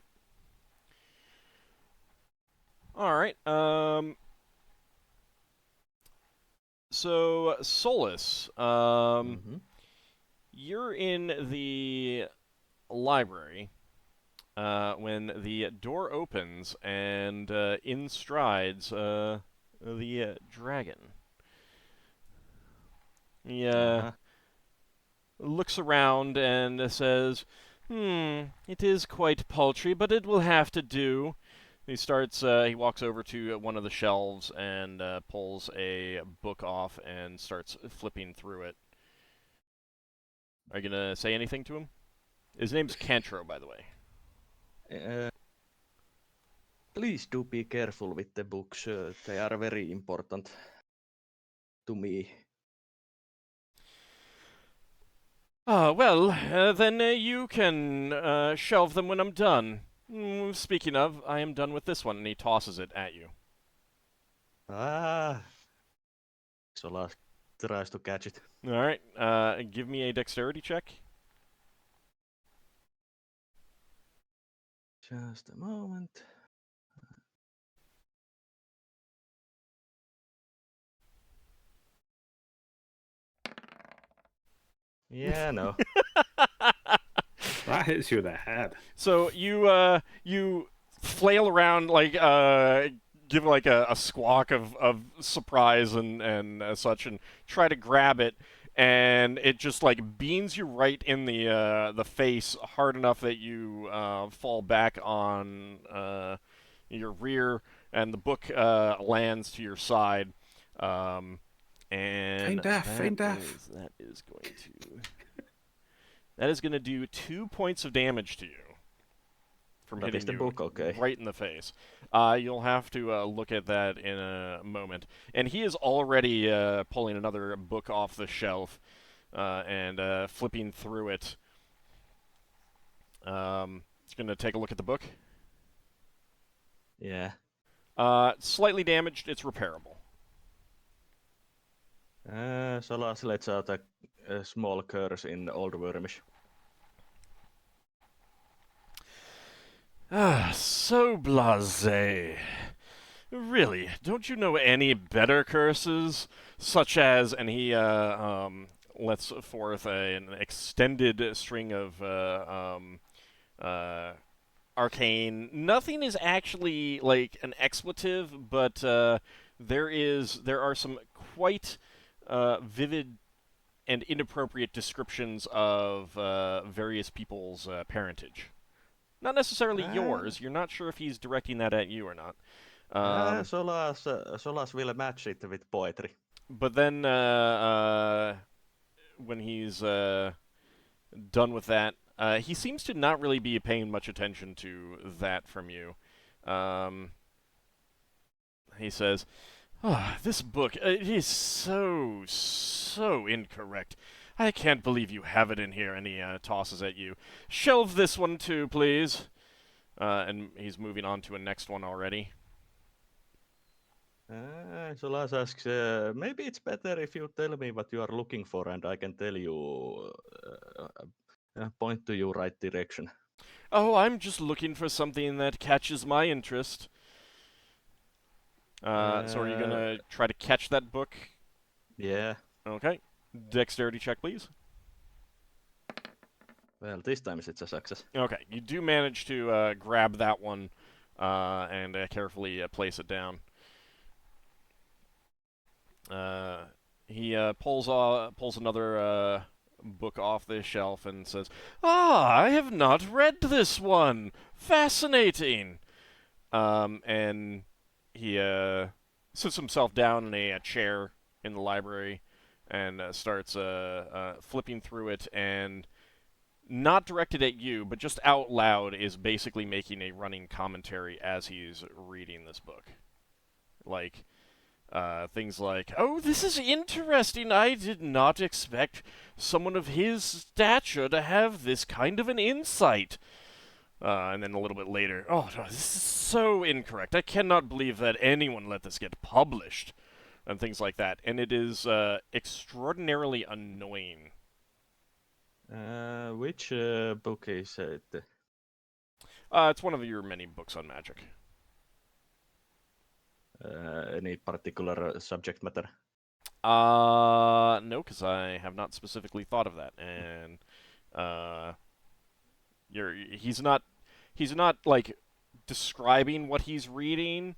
All right. So Solas, you're in the library. when the door opens and in strides the dragon. He looks around and says, it is quite paltry, but it will have to do. He starts, he walks over to one of the shelves and pulls a book off and starts flipping through it. Are you going to say anything to him? His name's Cantro, by the way. Please do be careful with the books. They are very important to me. Well, then you can shelve them when I'm done. Speaking of, I am done with this one, and he tosses it at you. Solas tries to catch it. Alright, give me a dexterity check. Just a moment. Yeah, no. That hits you in the head. So you flail around, like give like a squawk of surprise and such, and try to grab it, and it just like beans you right in the face hard enough that you fall back on your rear, and the book lands to your side. And feign death. that is going to do 2 points of damage to you from That hitting is the you book, okay. right in the face. You'll have to look at that in a moment. And he is already pulling another book off the shelf and flipping through it. He's going to take a look at the book. Yeah. Slightly damaged. It's repairable. Solas lets out a small curse in Old Wormish. So blasé. Really, don't you know any better curses? Such as, and he lets forth an extended string of arcane. Nothing is actually like an expletive, but there are some quite vivid and inappropriate descriptions of various people's parentage. Not necessarily yours. You're not sure if he's directing that at you or not. Solas will match it with poetry. But then when he's done with that, he seems to not really be paying much attention to that from you. He says, this book, it is so incorrect. I can't believe you have it in here, and he tosses at you. Shelve this one too, please. And he's moving on to a next one already. Solas asks, maybe it's better if you tell me what you are looking for, and I can tell you, point to you right direction. Oh, I'm just looking for something that catches my interest. So are you going to try to catch that book? Yeah. Okay. Dexterity check, please. Well, this time it's a success. Okay, you do manage to grab that one and carefully place it down. He pulls another book off the shelf and says, I have not read this one! Fascinating! And he sits himself down in a chair in the library and starts flipping through it, and not directed at you, but just out loud is basically making a running commentary as he's reading this book. Like, things like, oh, this is interesting. I did not expect someone of his stature to have this kind of an insight. And then a little bit later, oh, no, this is so incorrect. I cannot believe that anyone let this get published. And things like that. And it is extraordinarily annoying. Which book is it? It's one of your many books on magic. Any particular subject matter? No, because I have not specifically thought of that. And he's not he's not like describing what he's reading,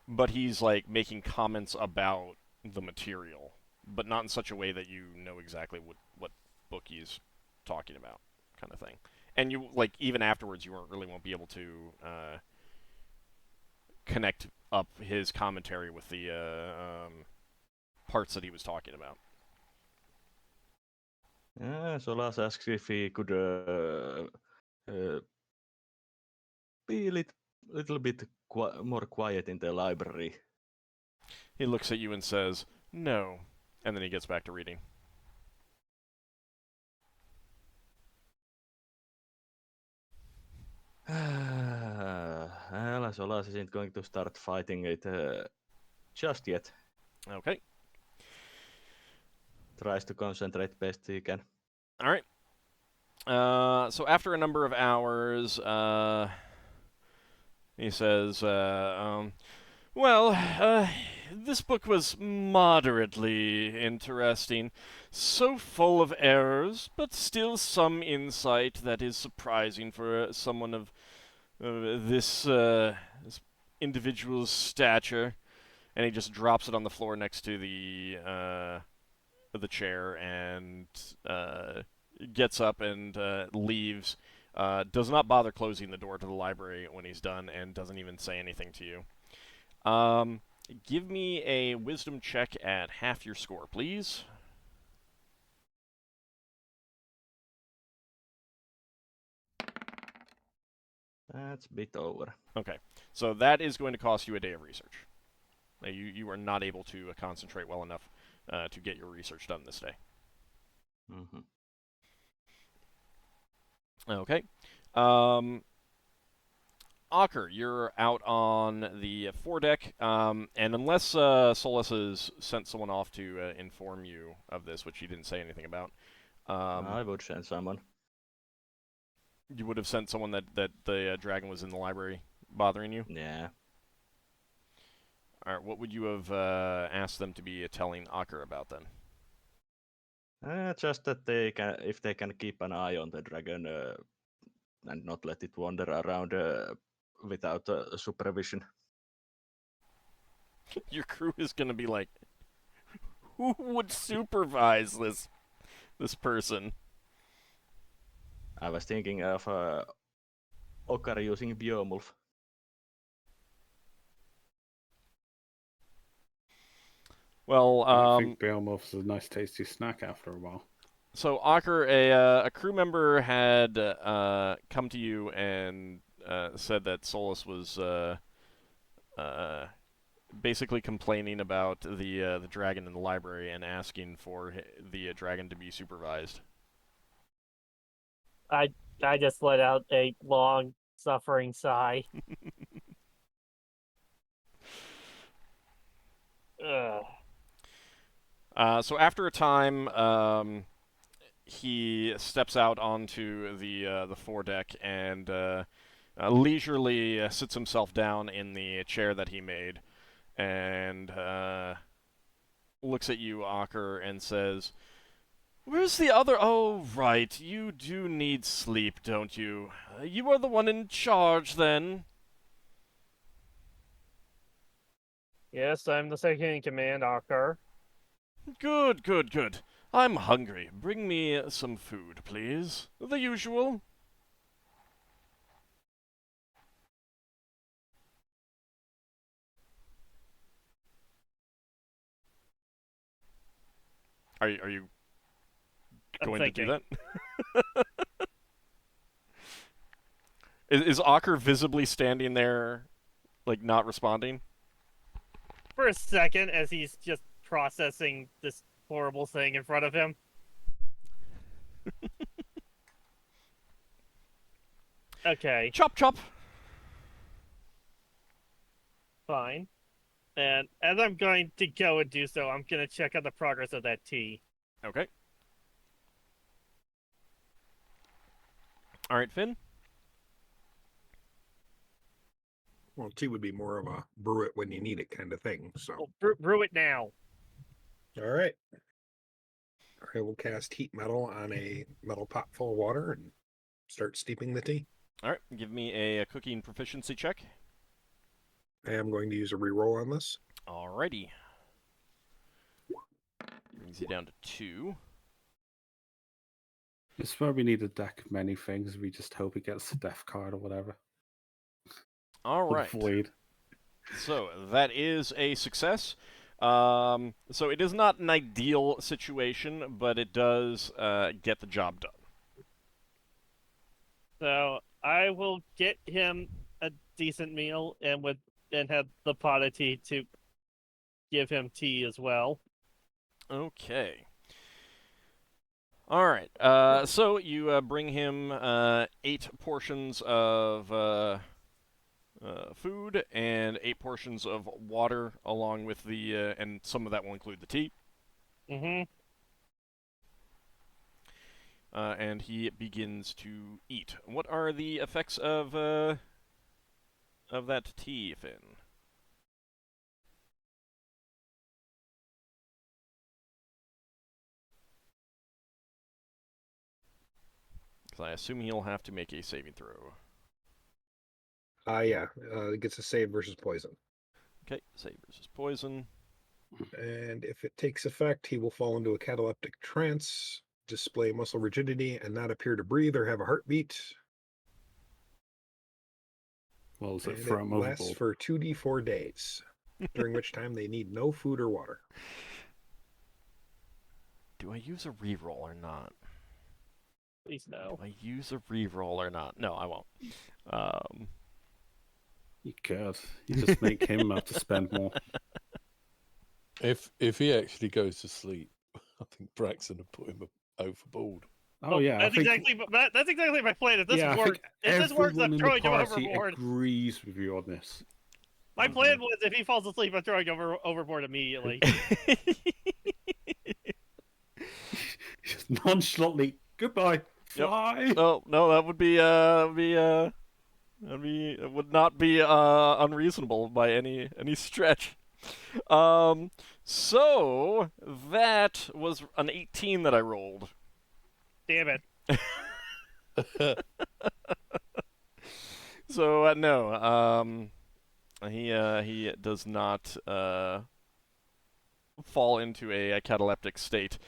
but he's like making comments about the material, but not in such a way that you know exactly what book he's talking about, kind of thing. And you like even afterwards, you won't be able to connect up his commentary with the parts that he was talking about. Solas asks if he could be a little bit more quiet in the library. He looks at you and says, "No," and then he gets back to reading. Solas isn't going to start fighting it just yet. Okay. Tries to concentrate best he can. All right. So after a number of hours, he says, well, this book was moderately interesting. So full of errors, but still some insight that is surprising for someone of this individual's stature. And he just drops it on the floor next to the chair and gets up and leaves. Does not bother closing the door to the library when he's done, and doesn't even say anything to you. Give me a wisdom check at half your score, please. That's a bit over. Okay, so that is going to cost you a day of research. You are not able to concentrate well enough to get your research done this day. Mm-hmm. Okay. Ockar, you're out on the foredeck, and unless Solas has sent someone off to inform you of this, which he didn't say anything about, I would send someone. you would have sent someone that the dragon was in the library bothering you? Yeah. All right, what would you have asked them to be telling Ockar about then? Just that if they can keep an eye on the dragon and not let it wander around without supervision. Your crew is going to be like, who would supervise this person? I was thinking of Ockar using Biomulf. Well, I think Beowulf's a nice tasty snack after a while. So Ockar, a crew member had come to you and said that Solas was basically complaining about the dragon in the library and asking for the dragon to be supervised. I just let out a long, suffering sigh. Ugh. So after a time, he steps out onto the foredeck and leisurely sits himself down in the chair that he made, and looks at you, Ockar, and says, "Where's the other? Oh, right. You do need sleep, don't you? You are the one in charge, then." Yes, I'm the second in command, Ockar. Good, good, good. I'm hungry. Bring me some food, please. The usual. Are you going to do that? Is Ockar visibly standing there, like, not responding? For a second, as he's just processing this horrible thing in front of him. Okay. Chop, chop. Fine. And as I'm going to go and do so, I'm going to check on the progress of that tea. Okay. All right, Finn. Well, tea would be more of a brew it when you need it kind of thing. So, Well, brew it now. all right. I will cast heat metal on a metal pot full of water and start steeping the tea. All right, give me a cooking proficiency check. I am going to use a reroll on this. Alrighty. Brings you down to 2. It's where we need a deck of many things. We just hope he gets the death card or whatever. All right. Void. So that is a success. So it is not an ideal situation, but it does get the job done. So I will get him a decent meal and have the pot of tea to give him tea as well. Okay. All right. So you bring him 8 portions of food and 8 portions of water, along with the and some of that will include the tea. Mm-hmm. And he begins to eat. What are the effects of that tea, Finn? Because I assume he'll have to make a saving throw. Yeah. It gets a save versus poison. Okay, save versus poison. And if it takes effect, he will fall into a cataleptic trance, display muscle rigidity, and not appear to breathe or have a heartbeat. Well, is it And throw it him lasts overboard? for 2d4 days, during which time they need no food or water. Do I use a reroll or not? Please no. Do I use a reroll or not? No, I won't. You could. You just make him have to spend more. If he actually goes to sleep, I think Braxon would put him overboard. Oh yeah, that's exactly my plan. If this I works, think if this works, I'm everyone in the throwing him party overboard. agrees with you on this. My plan was if he falls asleep, I'm throwing him overboard immediately. Just nonchalantly, goodbye, fly. Yep. Oh no, that would be it would not be unreasonable by any stretch. So that was an 18 that I rolled. Damn it. So no, he does not fall into a cataleptic state.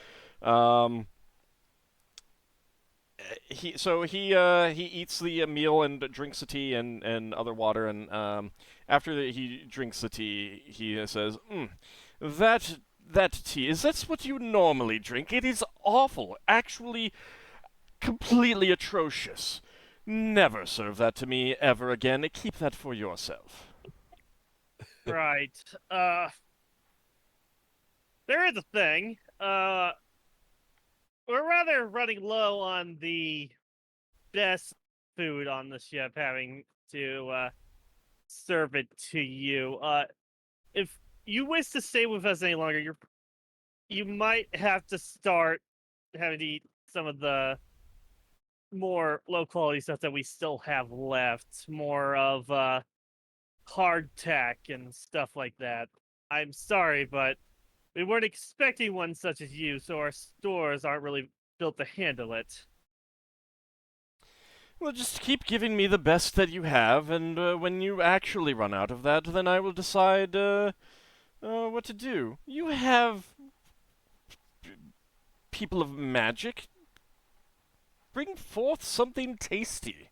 He eats the meal and drinks the tea and other water, and after he drinks the tea, he says, "That tea, is that what you normally drink? It is awful, actually, completely atrocious. Never serve that to me ever again. Keep that for yourself." Right. There is a thing. We're rather running low on the best food on the ship, having to serve it to you. If you wish to stay with us any longer, you might have to start having to eat some of the more low quality stuff that we still have left. More of hardtack and stuff like that. I'm sorry, but we weren't expecting one such as you, so our stores aren't really built to handle it. Well, just keep giving me the best that you have, and when you actually run out of that, then I will decide what to do. You have people of magic. Bring forth something tasty.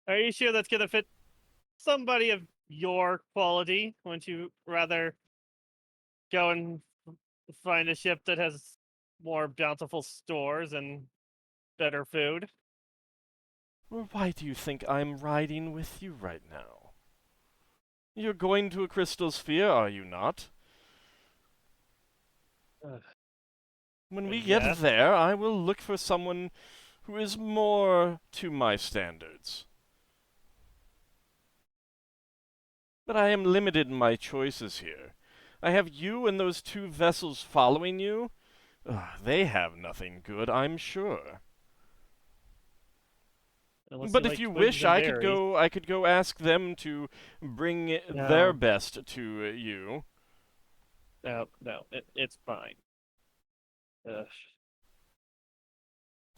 Are you sure that's gonna fit somebody of your quality? Wouldn't you rather go and find a ship that has more bountiful stores and better food? Well, why do you think I'm riding with you right now? You're going to a crystal sphere, are you not? When we get there, I will look for someone who is more to my standards. But I am limited in my choices here. I have you and those 2 vessels following you. They have nothing good, I'm sure. But if you wish, I could go ask them to bring their best to you. No, it's fine.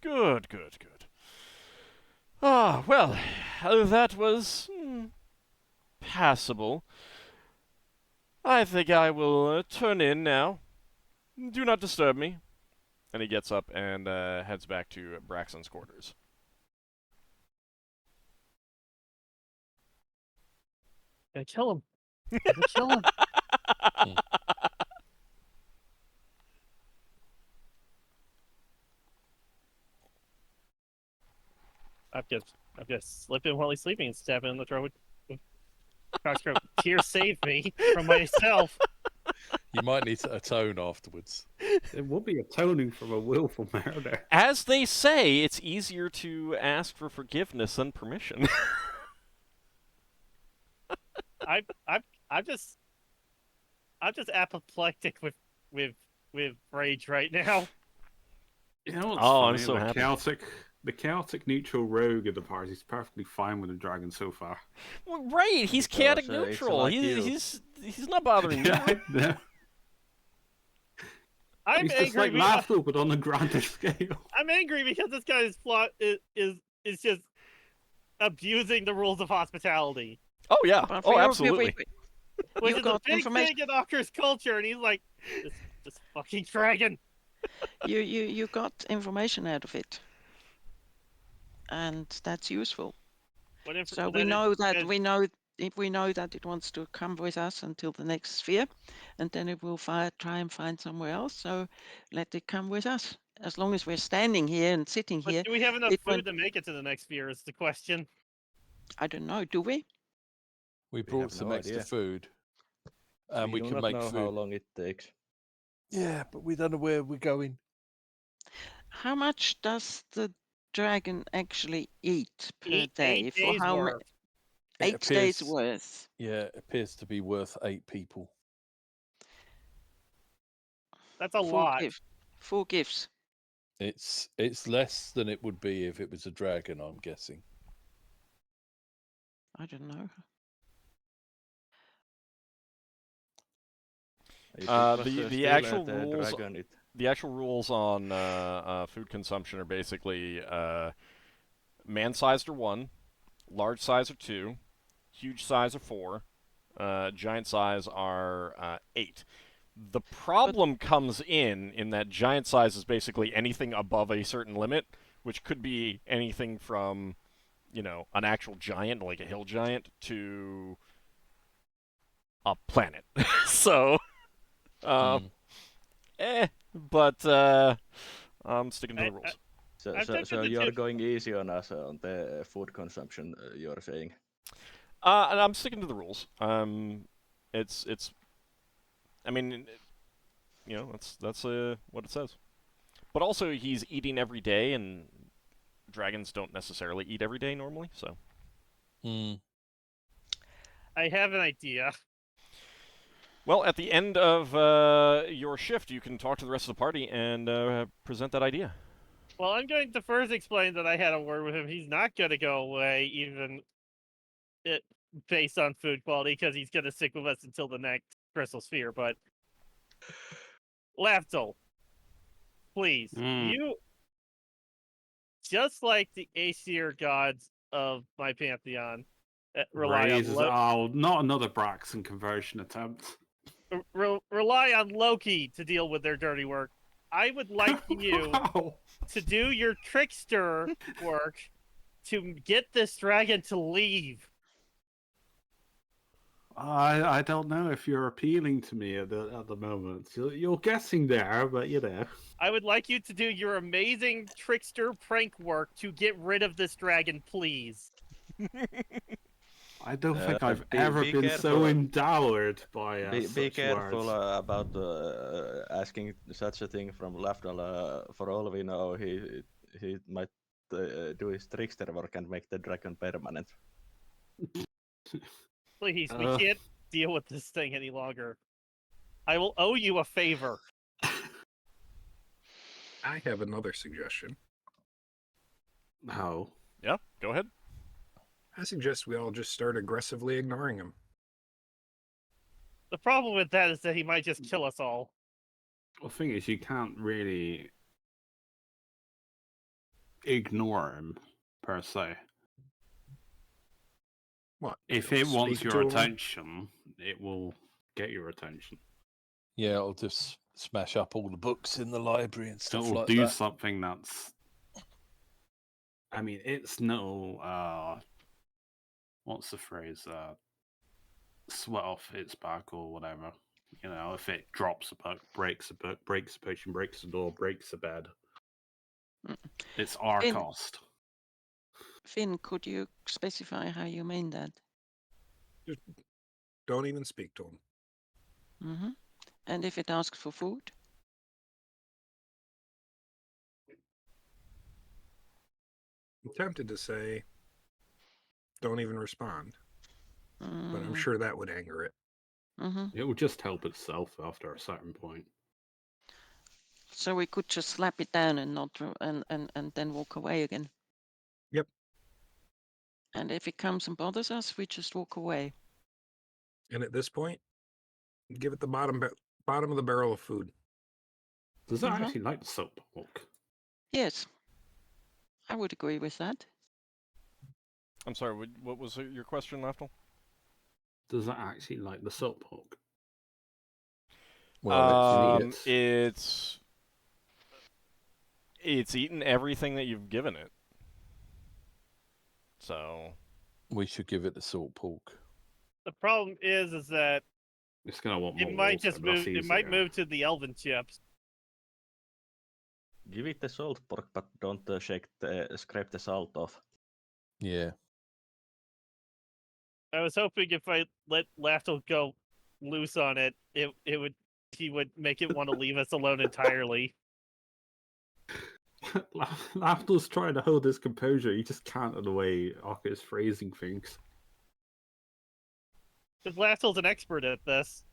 Good, good, good. Ah, well, that was passable. I think I will turn in now. Do not disturb me. And he gets up and heads back to Braxon's quarters. Gonna kill him. Gonna kill him. I'm just slip in while he's sleeping and stab him in the throat with crossbow. Tears saved me from myself. You might need to atone afterwards. It would be atoning from a willful murder. As they say, it's easier to ask for forgiveness than permission. I'm just apoplectic with rage right now. You know what's Oh, funny? I'm so happy. The chaotic neutral rogue of the party is perfectly fine with the dragon so far. Well, right, he's Because, chaotic it's neutral. like you. He's not bothering me. Yeah. I'm He's just angry. like Lafdul, but on a grander scale. I'm angry because this guy's plot is just abusing the rules of hospitality. Oh yeah. But Oh, we- absolutely. Which You is a got big information. thing in Ockar's culture, and he's like, this fucking dragon. You got information out of it, and that's useful. So we know that it wants to come with us until the next sphere, and then it will try and find somewhere else. So let it come with us. As long as we're standing here and sitting But here, do we have enough it food won't- to make it to the next sphere? Is the question. I don't know. Do we? We We brought have some no extra idea. food. And we do can not make know food. how long it takes. Yeah, but we don't know where we're going. How much does the dragon actually eat per Eat day? 8 For days how worth. 8 days worth? Yeah, it appears to be worth 8 people. That's a lot. 4 gifts. It's less than it would be if it was a dragon, I'm guessing. I don't know. If it was The still actual the rules. dragon, The actual rules on food consumption are basically man-sized are 1, large size are 2, huge size are 4, giant size are 8. The problem comes in that giant size is basically anything above a certain limit, which could be anything from, an actual giant, like a hill giant, to a planet. So, but I'm sticking to the rules. So you're going easy on us on the food consumption, you're saying? And I'm sticking to the rules. It's. I mean, that's what it says. But also, he's eating every day, and dragons don't necessarily eat every day normally. So. I have an idea. Well, at the end of your shift, you can talk to the rest of the party and present that idea. Well, I'm going to first explain that I had a word with him. He's not going to go away, even based on food quality, because he's going to stick with us until the next crystal sphere. But Lafdul, please, you, just like the Aesir gods of my pantheon, rely on not another Braxon conversion attempt. Rely on Loki to deal with their dirty work. I would like you to do your trickster work to get this dragon to leave. I don't know if you're appealing to me at the moment. You're guessing there, but I would like you to do your amazing trickster prank work to get rid of this dragon, please. I don't think I've ever been so endowed by be careful words. About asking such a thing from Lafdul. For all we know, he might do his trickster work and make the dragon permanent. Please, we can't deal with this thing any longer. I will owe you a favor. I have another suggestion. No. Yeah, go ahead. I suggest we all just start aggressively ignoring him. The problem with that is that he might just kill us all. The thing is, you can't really ignore him, per se. What? If Don't it wants speak your to him? attention, it will get your attention. Yeah, it'll just smash up all the books in the library and stuff It'll like do that. something that's... I mean, it's no... what's the phrase? Sweat off its back or whatever. You know, if it drops a book, breaks a potion, breaks a door, breaks a bed, it's our Finn, cost. Finn, could you specify how you mean that? Just don't even speak to him. Mm-hmm. And if it asks for food? I'm tempted to say, don't even respond, but I'm Mm, sure that would anger it. mm-hmm. It will just help itself after a certain point. So we could just slap it down and not and then walk away again. Yep. And if it comes and bothers us, we just walk away. And at this point, give it the bottom of the barrel of food. Does that Uh-huh. actually like the soap book? Yes, I would agree with that. I'm sorry, what was your question, Lafdul? Does that actually like the soap book? Well, It's eaten everything that you've given it. So we should give it the salt pork. The problem is that It's gonna want more it might water, just that's move. It might easier. move to the elven chips. Give it the salt pork, but don't scrape the salt off. Yeah. I was hoping if I let Lafdul go loose on it, he would make it want to leave us alone entirely. Lafdul's trying to hold his composure. He just can't in the way Ockar is phrasing things. Because Lafdul's an expert at this.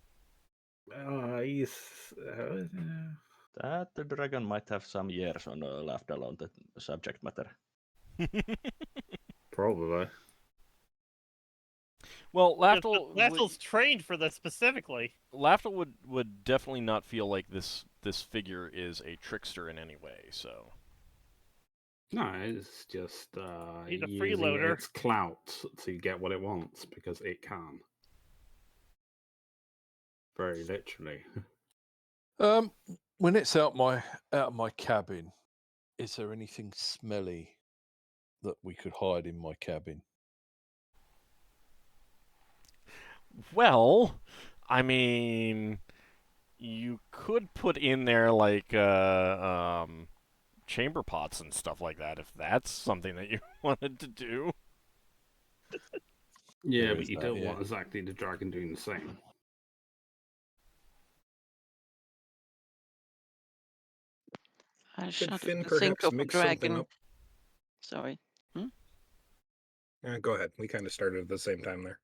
He's... That the dragon might have some years on Lafdul on the subject matter. Probably. well, Lafdul's trained for this specifically. Lafdul would definitely not feel like this figure is a trickster in any way. So No, it's just He's a using freeloader. its clout to get what it wants because it can. Very literally. When it's out of my cabin, is there anything smelly that we could hide in my cabin? well, I mean, you could put in there like chamber pots and stuff like that if that's something that you wanted to do. Yeah, There but is you that, don't yeah. want exactly the dragon doing the same. I Could shudder Finn to think perhaps of a mix something dragon. up? Sorry. Go ahead. We kind of started at the same time there.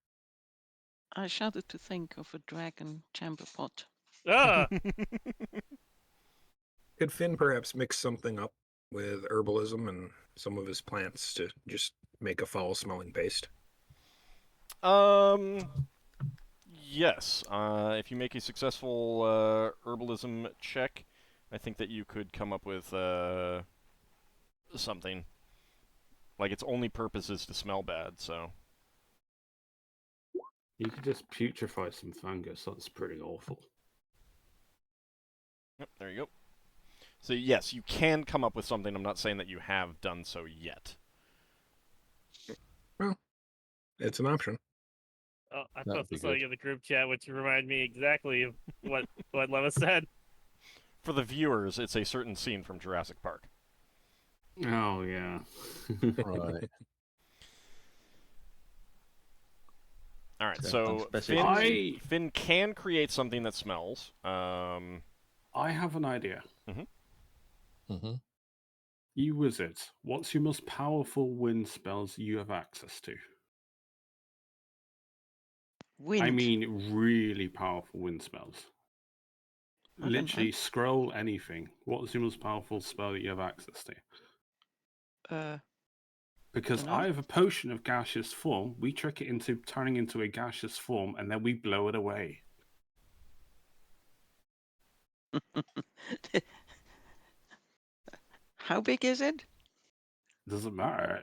I shudder to think of a dragon chamber pot. Ah, Could Finn perhaps mix something up with herbalism and some of his plants to just make a foul-smelling paste? Yes. If you make a successful herbalism check, I think that you could come up with something. Like its only purpose is to smell bad, so. You could just putrefy some fungus. That's pretty awful. Yep, there you go. So yes, you can come up with something. I'm not saying that you have done so yet. Well, it's an option. oh, I That'd posted be something good. in the group chat, which reminded me exactly of what Leva said. For the viewers, it's a certain scene from Jurassic Park. Oh, yeah. Right. All right, Yeah, so specific. Finn can create something that smells. I have an idea. Mm-hmm. You wizards, what's your most powerful wind spells you have access to? Wind. I mean, really powerful wind spells. I don't know. Literally, scroll anything. What's your most powerful spell that you have access to? Because Dunno. I have a potion of gaseous form. We trick it into turning into a gaseous form, and then we blow it away. How big is it? Doesn't matter.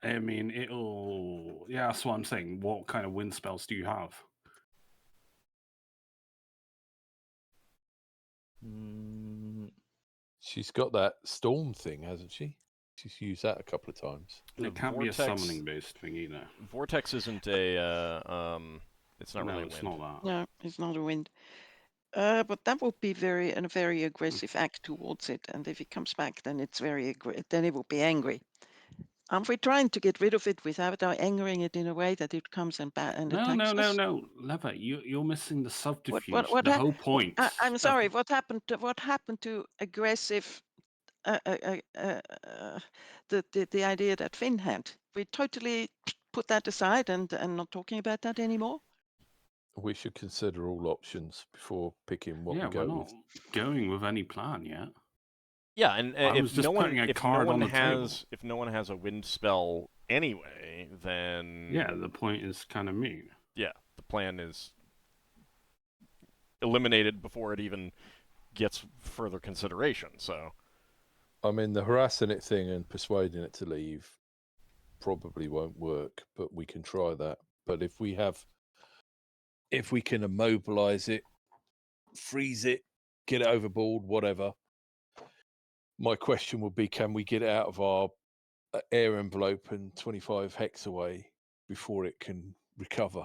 I mean, it'll... Yeah, that's what I'm saying. What kind of wind spells do you have? She's got that storm thing, hasn't she? She's used that a couple of times. It can't be a summoning-based thing either. Vortex isn't a... it's not No, really it's wind. not that. No, it's not a wind. But that would be a very aggressive act towards it, and if it comes back, then it's then it will be angry. Aren't we trying to get rid of it without angering it in a way that it comes and attacks us? No. Leva, you're missing the subterfuge. What the whole point. I'm sorry. What happened to aggressive? The idea that Finn had. We totally put that aside and not talking about that anymore. We should consider all options before picking what we go we're not with. going with any plan yet. Yeah, and if no one has a wind spell anyway, then the point is kind of moot. Yeah, the plan is eliminated before it even gets further consideration. So, I mean, the harassing it thing and persuading it to leave probably won't work, but we can try that. But if we can immobilize it, freeze it, get it overboard, whatever. My question would be, can we get it out of our air envelope and 25 hex away before it can recover?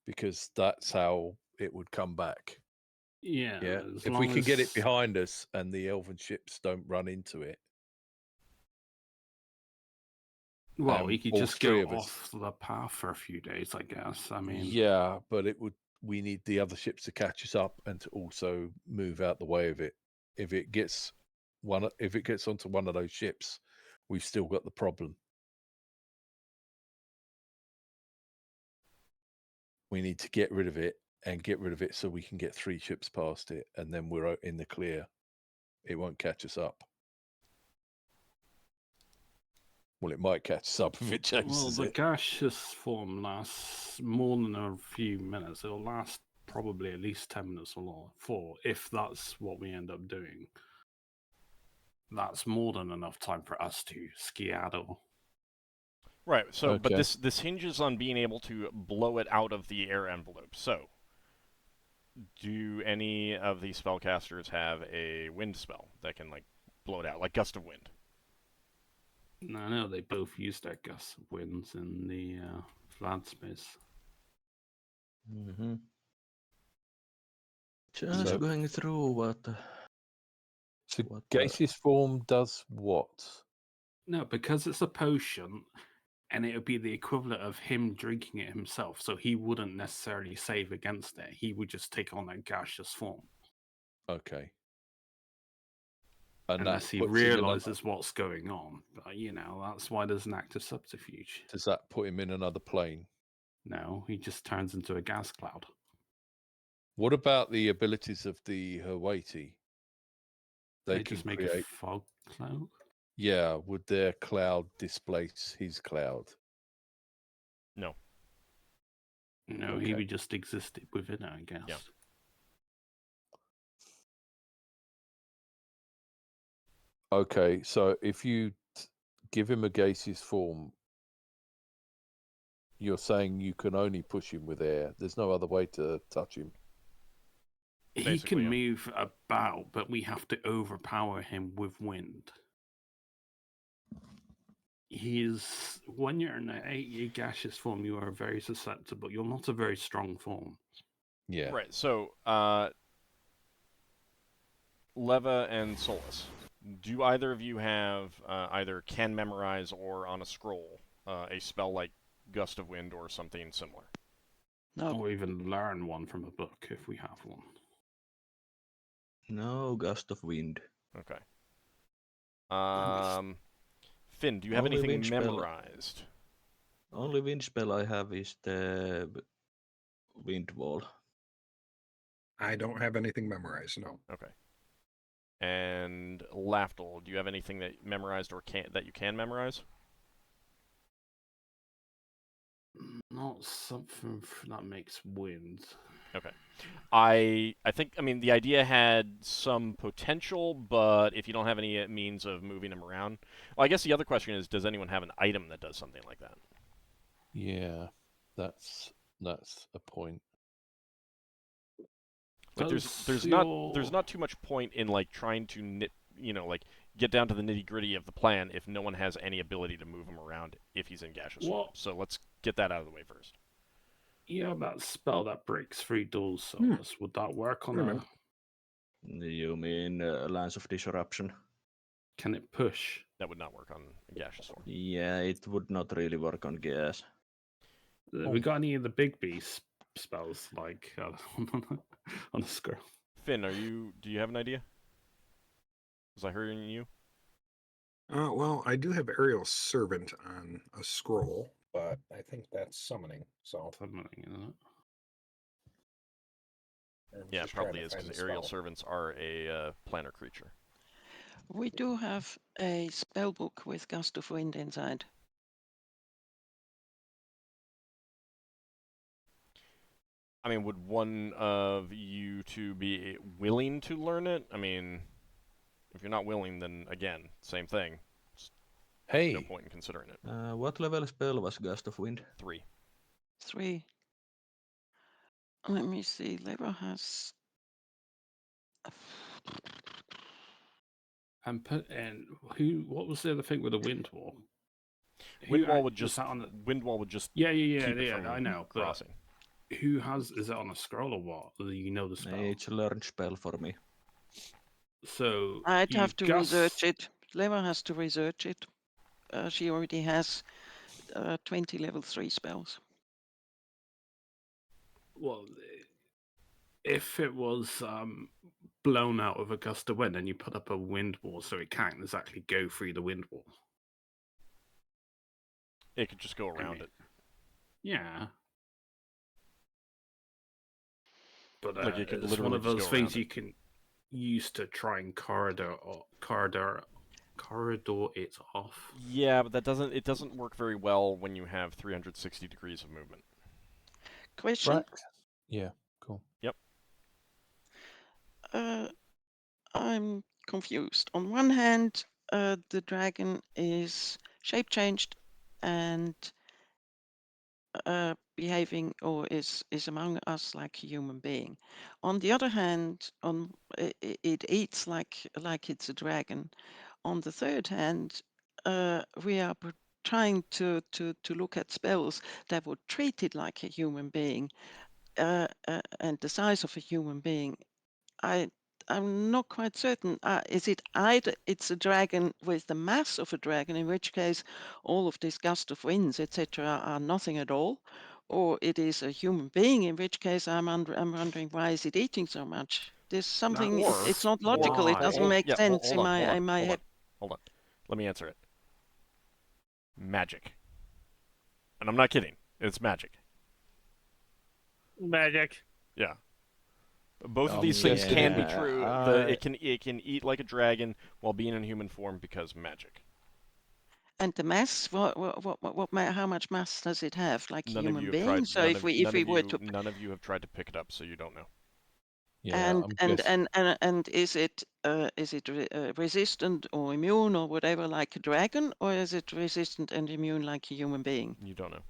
Because that's how it would come back. Yeah. If we can get it behind us and the elven ships don't run into it. Well, we could just go off the path for a few days, I guess. I mean, yeah, but we need the other ships to catch us up and to also move out the way of it. If it gets onto one of those ships, we've still got the problem. We need to get rid of it so we can get 3 ships past it, and then we're in the clear. It won't catch us up. Well, it might catch us up if it chases the gaseous form lasts more than a few minutes. It'll last probably at least 10 minutes or more, if that's what we end up doing. That's more than enough time for us to skedaddle. Right, so, okay. But this hinges on being able to blow it out of the air envelope. So, do any of these spellcasters have a wind spell that can, like, blow it out, like Gust of Wind? No, they both use their Gust of Winds in the flat space. Mm-hmm. Just going through what... So gaseous form does what? No, because it's a potion, and it would be the equivalent of him drinking it himself, so he wouldn't necessarily save against it. He would just take on that gaseous form. Okay. Unless he realizes what's going on. But, that's why there's an active subterfuge. Does that put him in another plane? No, he just turns into a gas cloud. What about the abilities of the Hawaii? They just make a fog cloud? Yeah, would their cloud displace his cloud? No. No, okay. He would just exist within it, I guess. Yeah. Okay, so if you give him a gaseous form, you're saying you can only push him with air. There's no other way to touch him. He can move about, but we have to overpower him with wind. When you're in a gaseous form, you are very susceptible. You're not a very strong form. Yeah. Right, so, Leva and Solas, do either of you have either can memorize or on a scroll a spell like Gust of Wind or something similar? No. Or even learn one from a book if we have one. No Gust of Wind. Okay. Finn, do you have anything memorized? Only wind spell I have is the Wind Wall. I don't have anything memorized, no. Okay. And Lafdul, do you have anything that memorized or that you can memorize? Not something that makes wind. Okay. I think, I mean, the idea had some potential, but if you don't have any means of moving him around... Well, I guess the other question is, does anyone have an item that does something like that? Yeah, that's a point. Like, there's not too much point in, like, trying to get down to the nitty-gritty of the plan if no one has any ability to move him around if he's in gaseous form. So let's get that out of the way first. Yeah, that spell that breaks through doors, Solas. Would that work on a... You mean Lance of Disruption? Can it push? That would not work on gaseous form. Yeah, it would not really work on gas. We got any of the big beast spells, like on a scroll? Finn, do you have an idea? Was I hearing you? Well, I do have Aerial Servant on a scroll, but I think that's summoning. So Summoning, isn't it? Yeah, it probably is, because aerial servants are a planar creature. We do have a spell book with Gust of Wind inside. I mean, would one of you two be willing to learn it? I mean, if you're not willing, then again, same thing. Hey, no point in considering it. What level spell was Gust of Wind? 3. 3. Let me see. Lever has. And what was the other thing with the wind wall? Wind wall would just keep it from I know, crossing. Who has, is it on a scroll or what? You know the spell. Mage learned spell for me. So I'd have to research it. Lever has to research it. She already has 20 level 3 spells. Well, if it was blown out of a gust of wind and you put up a wind wall so it can't exactly go through the wind wall. It could just go around it. Yeah. But like it could it's one of those things you can use to try and corridor it off. Yeah, but it doesn't work very well when you have 360 degrees of movement. Question? Yeah, cool. Yep. I'm confused. On one hand, the dragon is shape changed and behaving or is among us like a human being. On the other hand, it eats like it's a dragon. On the third hand, we are trying to look at spells that would treat it like a human being and the size of a human being. I'm not quite certain. Is it either it's a dragon with the mass of a dragon, in which case all of this gust of winds, etc., are nothing at all, or it is a human being, in which case I'm wondering why is it eating so much? There's something. It's not logical. It doesn't make sense in my head. Hold on. Let me answer it. Magic. And I'm not kidding. It's magic. Magic. Yeah. Both of these things can be true. It can eat like a dragon while being in human form because magic. And the mass, how much mass does it have, like a human being? So if we were to, none of you have tried to pick it up, so you don't know. Yeah, and is it resistant or immune or whatever like a dragon, or is it resistant and immune like a human being? You don't know.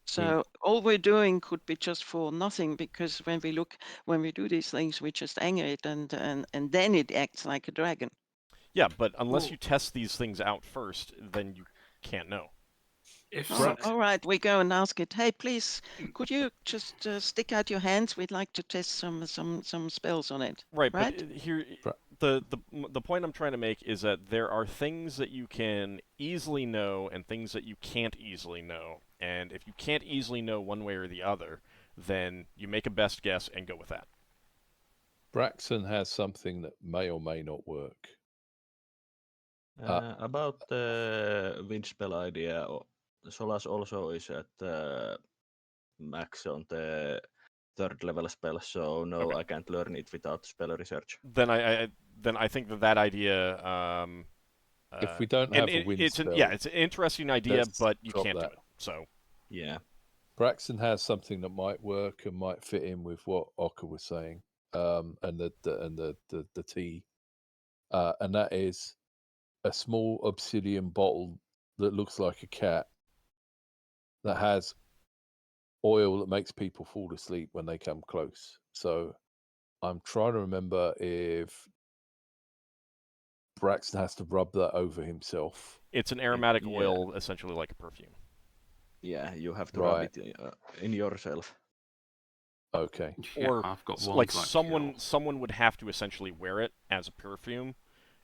So all we're doing could be just for nothing, because when we do these things, we just anger it, and then it acts like a dragon. Yeah, but unless you test these things out first, then you can't know. All right, we go and ask it. Hey, please, could you just stick out your hands? We'd like to test some spells on it. Right, but here, the point I'm trying to make is that there are things that you can easily know and things that you can't easily know. And if you can't easily know one way or the other, then you make a best guess and go with that. Braxon has something that may or may not work. About the wind spell idea, Solas also is at max on the 3rd level spell, so no, I can't learn it without spell research. Then I think that idea. If we don't have a wind spell, it's an interesting idea, but you can't do it. So yeah. Braxon has something that might work and might fit in with what Ockar was saying, and the tea, and that is a small obsidian bottle that looks like a cat that has oil that makes people fall asleep when they come close. So I'm trying to remember if Braxton has to rub that over himself. It's an aromatic oil, essentially like a perfume. Yeah, you have to rub it in yourself. Okay. Yeah, Or I've got like ones someone would have to essentially wear it as a perfume,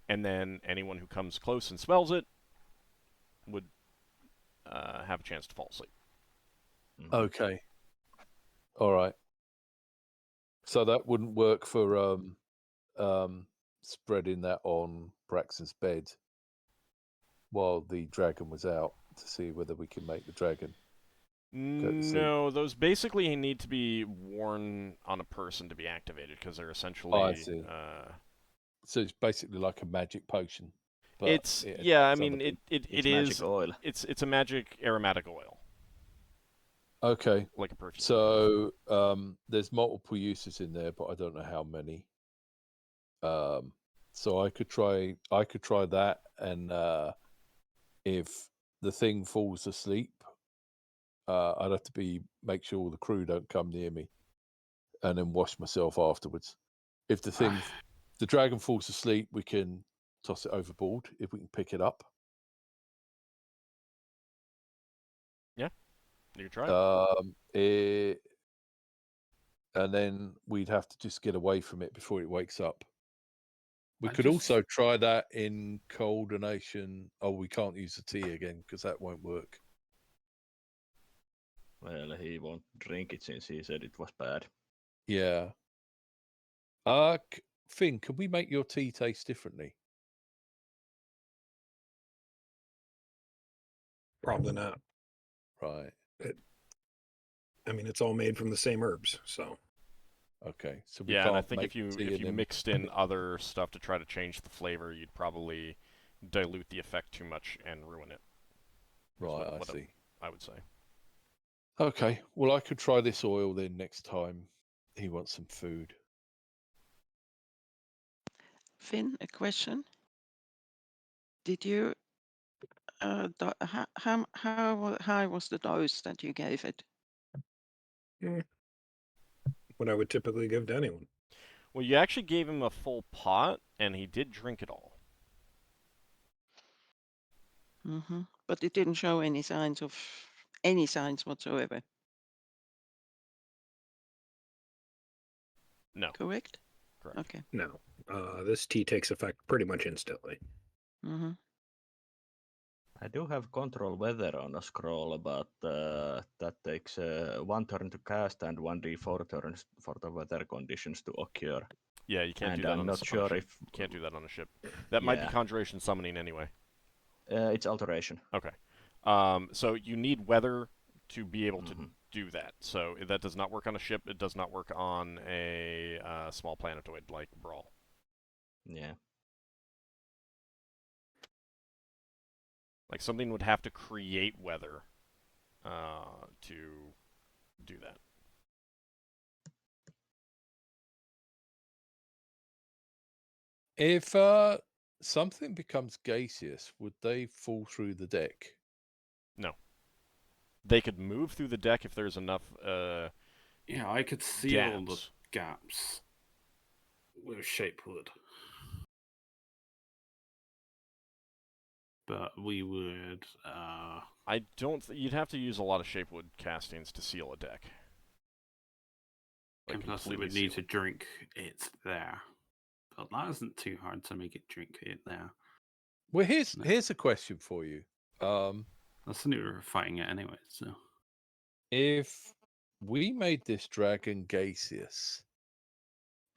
and then anyone who comes close and smells it would have a chance to fall asleep. Okay. All right. So that wouldn't work for spreading that on Braxton's bed while the dragon was out to see whether we can make the dragon go to sleep. No, those basically need to be worn on a person to be activated because they're essentially. I see. So it's basically like a magic potion. But it's I mean it's it magic is oil. It's a magic aromatic oil. Okay. Like a perfume. So there's multiple uses in there, but I don't know how many. So I could try that, and if the thing falls asleep, I'd have to make sure all the crew don't come near me, and then wash myself afterwards. If the dragon falls asleep, we can toss it overboard if we can pick it up. Yeah, you can try. And then we'd have to just get away from it before it wakes up. We could also try that in coordination. Oh, we can't use the tea again because that won't work. Well, he won't drink it since he said it was bad. Yeah. Finn, can we make your tea taste differently? Probably not. Right. I mean, it's all made from the same herbs, so. Okay, so we yeah, can't and I think make if you mixed in other stuff to try to change the flavor, you'd probably dilute the effect too much and ruin it. Right, I see. I would say. Okay, well, I could try this oil then next time he wants some food. Finn, a question. Did you how high was the dose that you gave it? What I would typically give to anyone. Well, you actually gave him a full pot, and he did drink it all. But it didn't show any signs whatsoever. No. Correct? Correct. Okay. No. This tea takes effect pretty much instantly. I do have control weather on a scroll, but that takes 1 turn to cast and 1d4 turns for the weather conditions to occur. Yeah, you can't and do that I'm on not a sure ship. if You can't do that on a ship. That might be conjuration summoning anyway. It's alteration. Okay. So you need weather to be able to do that. So that does not work on a ship. It does not work on a small planetoid like Brawl. Yeah. Like something would have to create weather to do that. If something becomes gaseous, would they fall through the deck? No. They could move through the deck if there's enough yeah, I could see all the gaps with shapewood. But we would I don't you'd have to use a lot of shapewood castings to seal a deck. Like, and plus it would need to drink it there. But that isn't too hard to make it drink it there. Well, here's a question for you. That's new, we're fighting it anyway, so. If we made this dragon gaseous,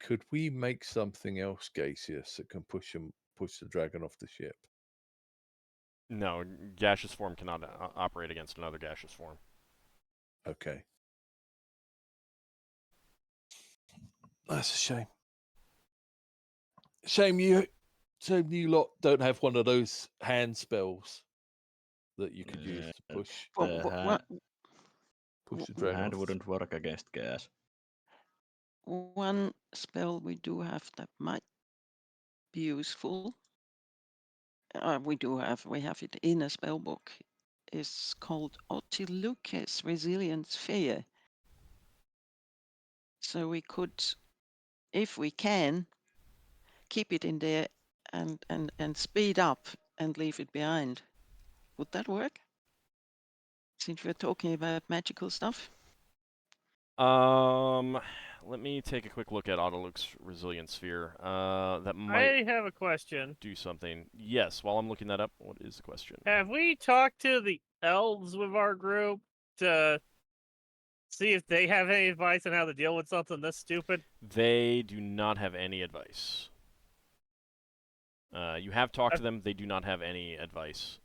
could we make something else gaseous that can push the dragon off the ship? No, gaseous form cannot operate against another gaseous form. Okay. That's a shame. Shame you lot don't have one of those hand spells that you could use to push Push the dragon And off. wouldn't work against gas. One spell we do have that might be useful. We have it in a spell book. It's called Otiluke's Resilience Sphere. So we could, if we can, keep it in there and speed up and leave it behind. Would that work? Since we're talking about magical stuff. Let me take a quick look at Autoluke's Resilience Sphere. That might I have a question. do something. Yes, while I'm looking that up, what is the question? Have we talked to the elves with our group to see if they have any advice on how to deal with something this stupid? They do not have any advice. You have talked to them. They do not have any advice.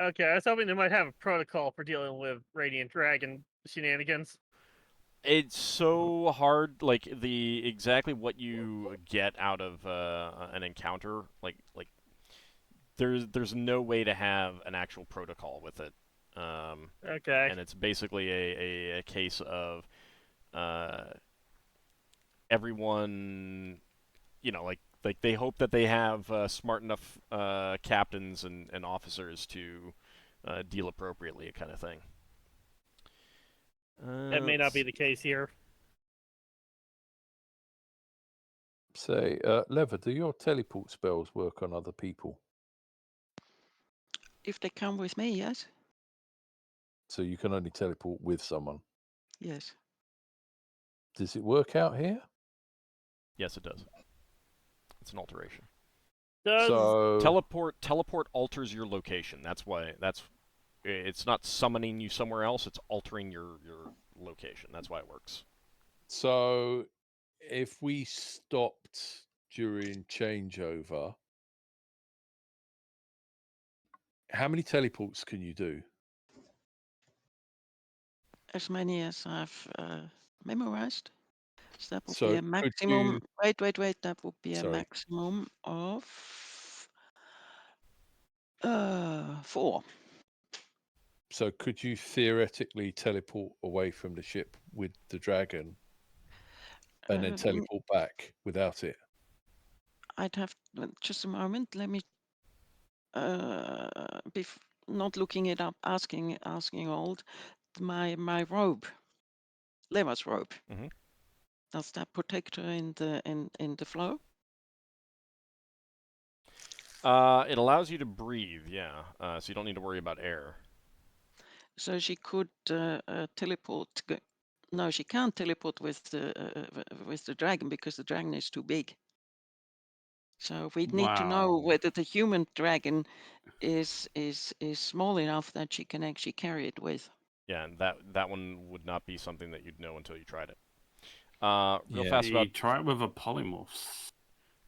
Okay, I was hoping they might have a protocol for dealing with Radiant Dragon shenanigans. It's so hard, like exactly what you get out of an encounter. Like there's no way to have an actual protocol with it. Okay. And it's basically a case of everyone, like they hope that they have smart enough captains and officers to deal appropriately, kind of thing. That may not be the case here. Say, Lever, do your teleport spells work on other people? If they come with me, yes. So you can only teleport with someone. Yes. Does it work out here? Yes, it does. It's an alteration. So Teleport alters your location. That's why. It's not summoning you somewhere else. It's altering your location. That's why it works. So if we stopped during changeover, how many teleports can you do? As many as I've memorized. So that would So be a could maximum. you- Wait. That would be a Sorry. maximum of 4. So could you theoretically teleport away from the ship with the dragon and then teleport back without it? I'd have just a moment. Let me not looking it up. Asking old my robe, Leva's robe. Mm-hmm. Does that protect her in the flow? It allows you to breathe, yeah. So you don't need to worry about air. So she could teleport. No, she can't teleport with the dragon because the dragon is too big. So we'd need to know whether the human dragon is small enough that she can actually carry it with. Yeah, and that one would not be something that you'd know until you tried it. Real fast about... try it with a polymorph.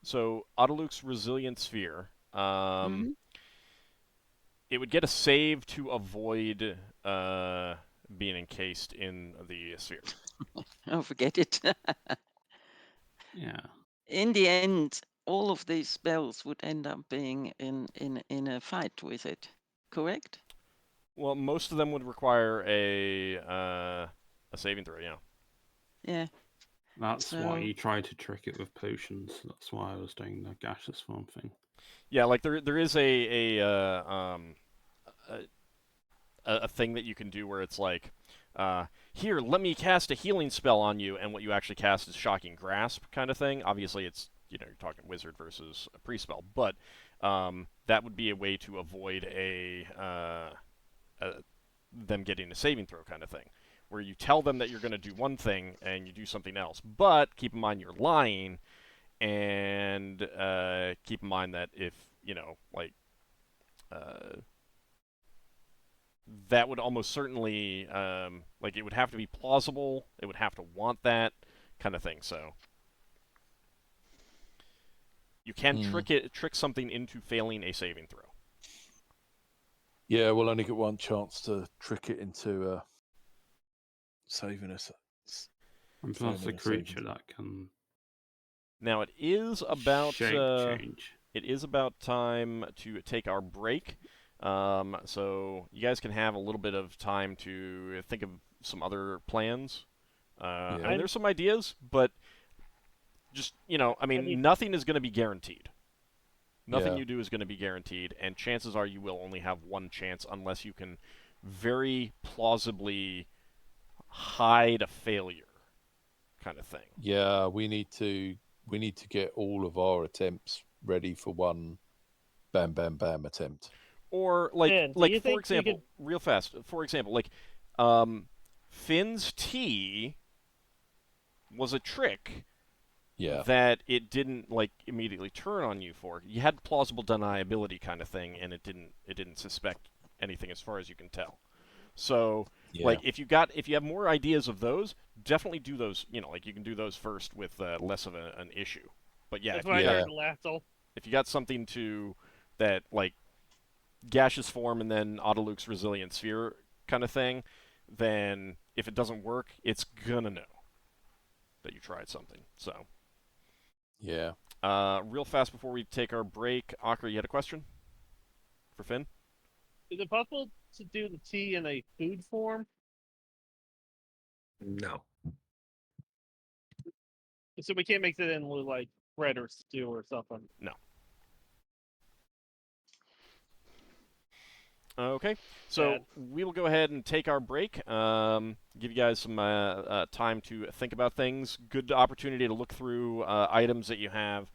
So, Autoluke's Resilience Sphere. It would get a save to avoid being encased in the sphere. Oh, forget it. Yeah. In the end, all of these spells would end up being in a fight with it, correct? Well, most of them would require a saving throw, yeah. Yeah. That's why you try to trick it with potions. That's why I was doing the gaseous form thing. Yeah, like there is a thing that you can do where it's like, here, let me cast a healing spell on you, and what you actually cast is Shocking Grasp kind of thing. Obviously, it's, you're talking wizard versus a pre-spell, but that would be a way to avoid them getting a saving throw kind of thing, where you tell them that you're going to do one thing and you do something else. But keep in mind you're lying, and keep in mind that if, that would almost certainly, it would have to be plausible, it would have to want that kind of thing, so. You can trick something into failing a saving throw. Yeah, we'll only get one chance to trick it into saving us. And plus a creature that can. Now it is about change. It is about time to take our break. So you guys can have a little bit of time to think of some other plans. I mean, there's some ideas, but just, I mean, nothing is going to be guaranteed. Nothing you do is going to be guaranteed, and chances are you will only have one chance unless you can very plausibly hide a failure, kind of thing. Yeah, we need to get all of our attempts ready for one bam bam bam attempt. Or for example, real fast. For example, Finn's tea was a trick. Yeah. That it didn't immediately turn on you for. You had plausible deniability kind of thing, and it didn't suspect anything as far as you can tell. So if you have more ideas of those, definitely do those. You can do those first with less of an issue. But yeah, if you got something that gaseous form and then Autoluke's resilient sphere kind of thing, then if it doesn't work, it's gonna know that you tried something. So. Yeah. Real fast before we take our break, Ockar, you had a question for Finn? Is it possible to do the tea in a food form? No. So we can't mix it in with bread or stew or something? No. Okay, so we will go ahead and take our break. Give you guys some time to think about things. Good opportunity to look through items that you have,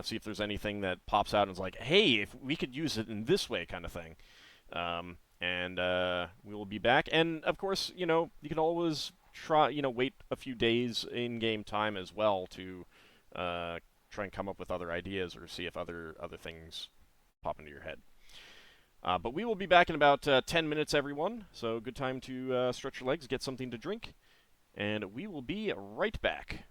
see if there's anything that pops out and is like, hey, if we could use it in this way, kind of thing. And we will be back. And of course, you can always try, wait a few days in game time as well to try and come up with other ideas or see if other things pop into your head. But we will be back in about 10 minutes, everyone. So good time to stretch your legs, get something to drink, and we will be right back.